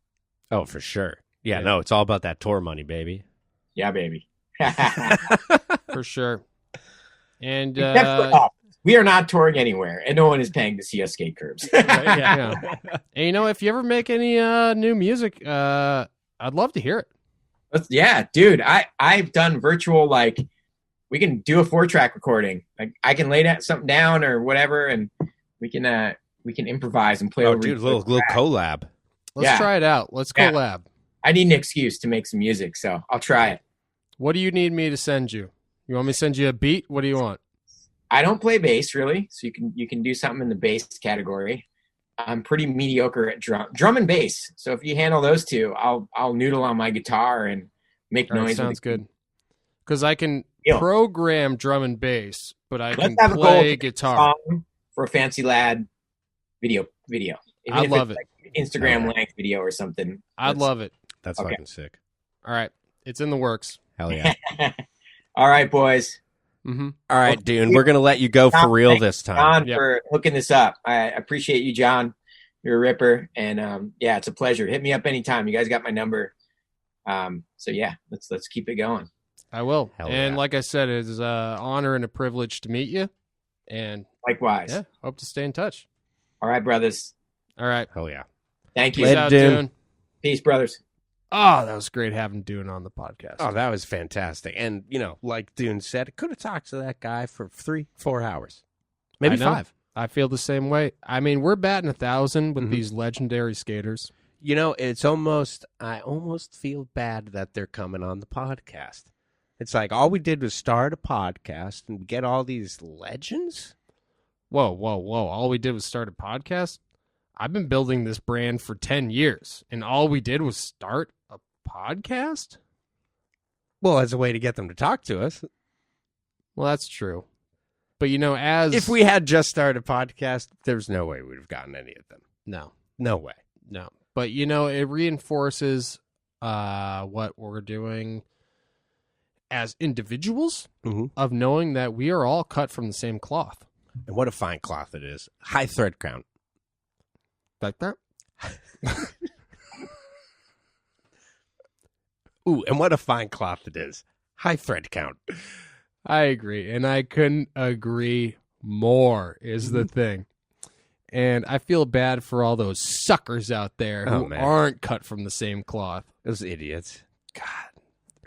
Oh, for sure. Yeah, no, it's all about that tour money, baby. Yeah, baby. For sure. And Except for us. We are not touring anywhere, and no one is paying to see us skate curbs. yeah. And you know, if you ever make any new music, I'd love to hear it. Yeah, dude. I've done virtual, like, we can do a 4-track recording. Like, I can lay something down or whatever, and we can improvise and play over. Dude, little collab. Let's try it out. Let's collab. I need an excuse to make some music, so I'll try it. What do you need me to send you? You want me to send you a beat? What do you want? I don't play bass really, so you can do something in the bass category. I'm pretty mediocre at drum and bass. So if you handle those two, I'll noodle on my guitar and make noise. Sounds good. Because I can program drum and bass, but I can play guitar for a Fancy Lad video. Even I love it. Like Instagram length video or something. I'd love it. That's fucking sick. All right, it's in the works. Hell yeah! All right, boys. Mm-hmm. All right, Dune. We're gonna let you go for real this time. John, for hooking this up. I appreciate you, John. You're a ripper, and it's a pleasure. Hit me up anytime. You guys got my number. So yeah, let's keep it going. I will. Like I said, it's an honor and a privilege to meet you. And likewise. Yeah, hope to stay in touch. All right, brothers. All right. Hell yeah. Thank you. Peace out, Dune. Peace, brothers. Oh, that was great having Dune on the podcast. Oh, that was fantastic. And, like Dune said, could have talked to that guy for 3-4 hours. Maybe 5. I feel the same way. I mean, we're batting 1,000 with these legendary skaters. It's I almost feel bad that they're coming on the podcast. It's like all we did was start a podcast and get all these legends. Whoa. All we did was start a podcast? I've been building this brand for 10 years, and all we did was start a podcast? Well, as a way to get them to talk to us. Well, that's true. But, if we had just started a podcast, there's no way we'd have gotten any of them. No way. No. But, it reinforces what we're doing as individuals of knowing that we are all cut from the same cloth. And what a fine cloth it is. High thread count. Like that? Ooh, and what a fine cloth it is. High thread count. I agree. And I couldn't agree more is the thing. And I feel bad for all those suckers out there who aren't cut from the same cloth. Those idiots. God,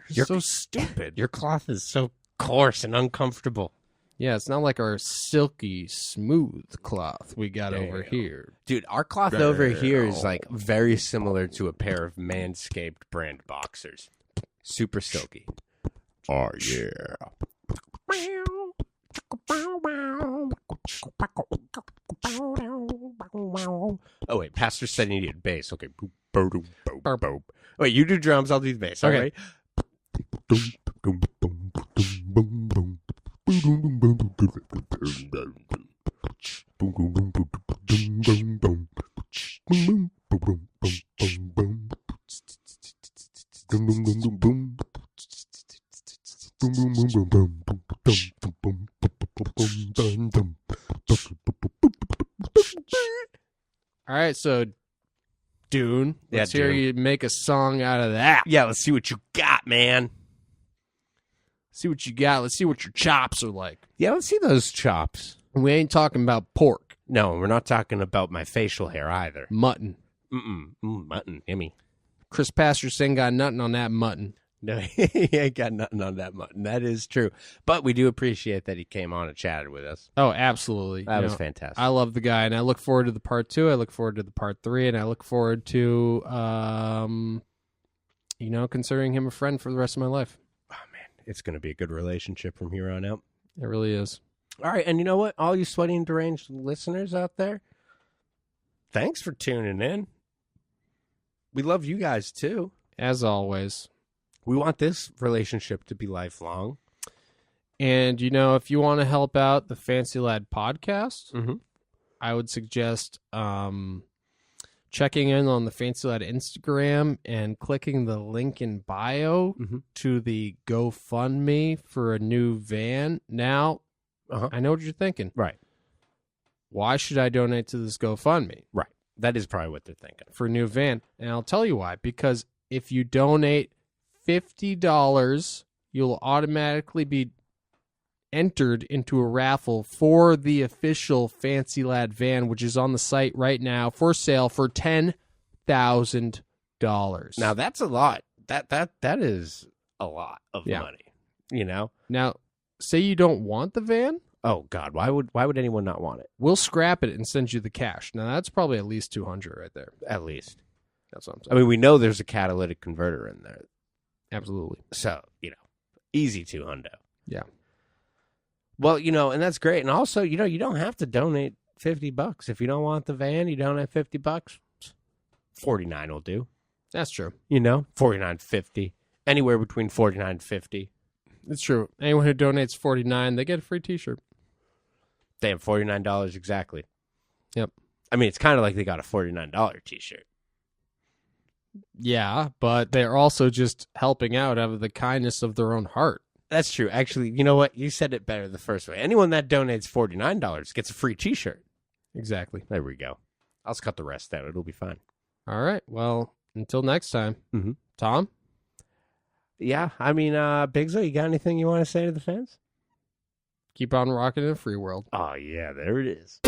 you're so stupid. Your cloth is so coarse and uncomfortable. Yeah, it's not like our silky, smooth cloth we got over here. Dude, our cloth over here is like very similar to a pair of Manscaped brand boxers. Super silky. Oh, yeah. Oh, wait, Pastor said he needed bass. Okay. Wait, you do drums, I'll do the bass. Okay. All right? All right, so Dune, let's hear you make a song out of that. Yeah, let's see what you got, man. See what you got. Let's see what your chops are like. Yeah, let's see those chops. We ain't talking about pork. No, we're not talking about my facial hair either. Mutton. Mutton, yummy. Chris Pastras ain't got nothing on that mutton. No, he ain't got nothing on that mutton. That is true. But we do appreciate that he came on and chatted with us. Oh, absolutely. That was fantastic. I love the guy, and I look forward to the part 2. I look forward to the part 3, and I look forward to, considering him a friend for the rest of my life. Oh, man. It's going to be a good relationship from here on out. It really is. All right, and you know what? All you sweaty and deranged listeners out there, thanks for tuning in. We love you guys, too. As always. We want this relationship to be lifelong. And, if you want to help out the Fancy Lad podcast, I would suggest checking in on the Fancy Lad Instagram and clicking the link in bio to the GoFundMe for a new van. Now, I know what you're thinking. Right. Why should I donate to this GoFundMe? Right. That is probably what they're thinking. For a new van. And I'll tell you why. Because if you donate $50, you'll automatically be entered into a raffle for the official Fancy Lad van, which is on the site right now for sale for $10,000. Now that's a lot. That is a lot of money. You know. Now, say you don't want the van. Oh God, why would anyone not want it? We'll scrap it and send you the cash. Now that's probably at least $200 right there. At least. That's what I'm saying. I mean, we know there's a catalytic converter in there. Absolutely. So, easy $200. Yeah. Well, and that's great. And also, you don't have to donate $50. If you don't want the van, you donate $50. $49 will do. That's true. $49.50. Anywhere between $49 and $50. It's true. Anyone who donates $49, they get a free T-shirt. Damn, $49 exactly. Yep. I mean, it's kind of like they got a $49 T-shirt. Yeah, but they're also just helping out of the kindness of their own heart. That's true. Actually, you know what? You said it better the first way. Anyone that donates $49 gets a free T-shirt. Exactly. There we go. I'll just cut the rest out. It'll be fine. All right. Well, until next time. Mm-hmm. Tom? Yeah. I mean, Bigzo, you got anything you want to say to the fans? Keep on rocking in a free world. Oh, yeah. There it is.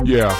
Yeah.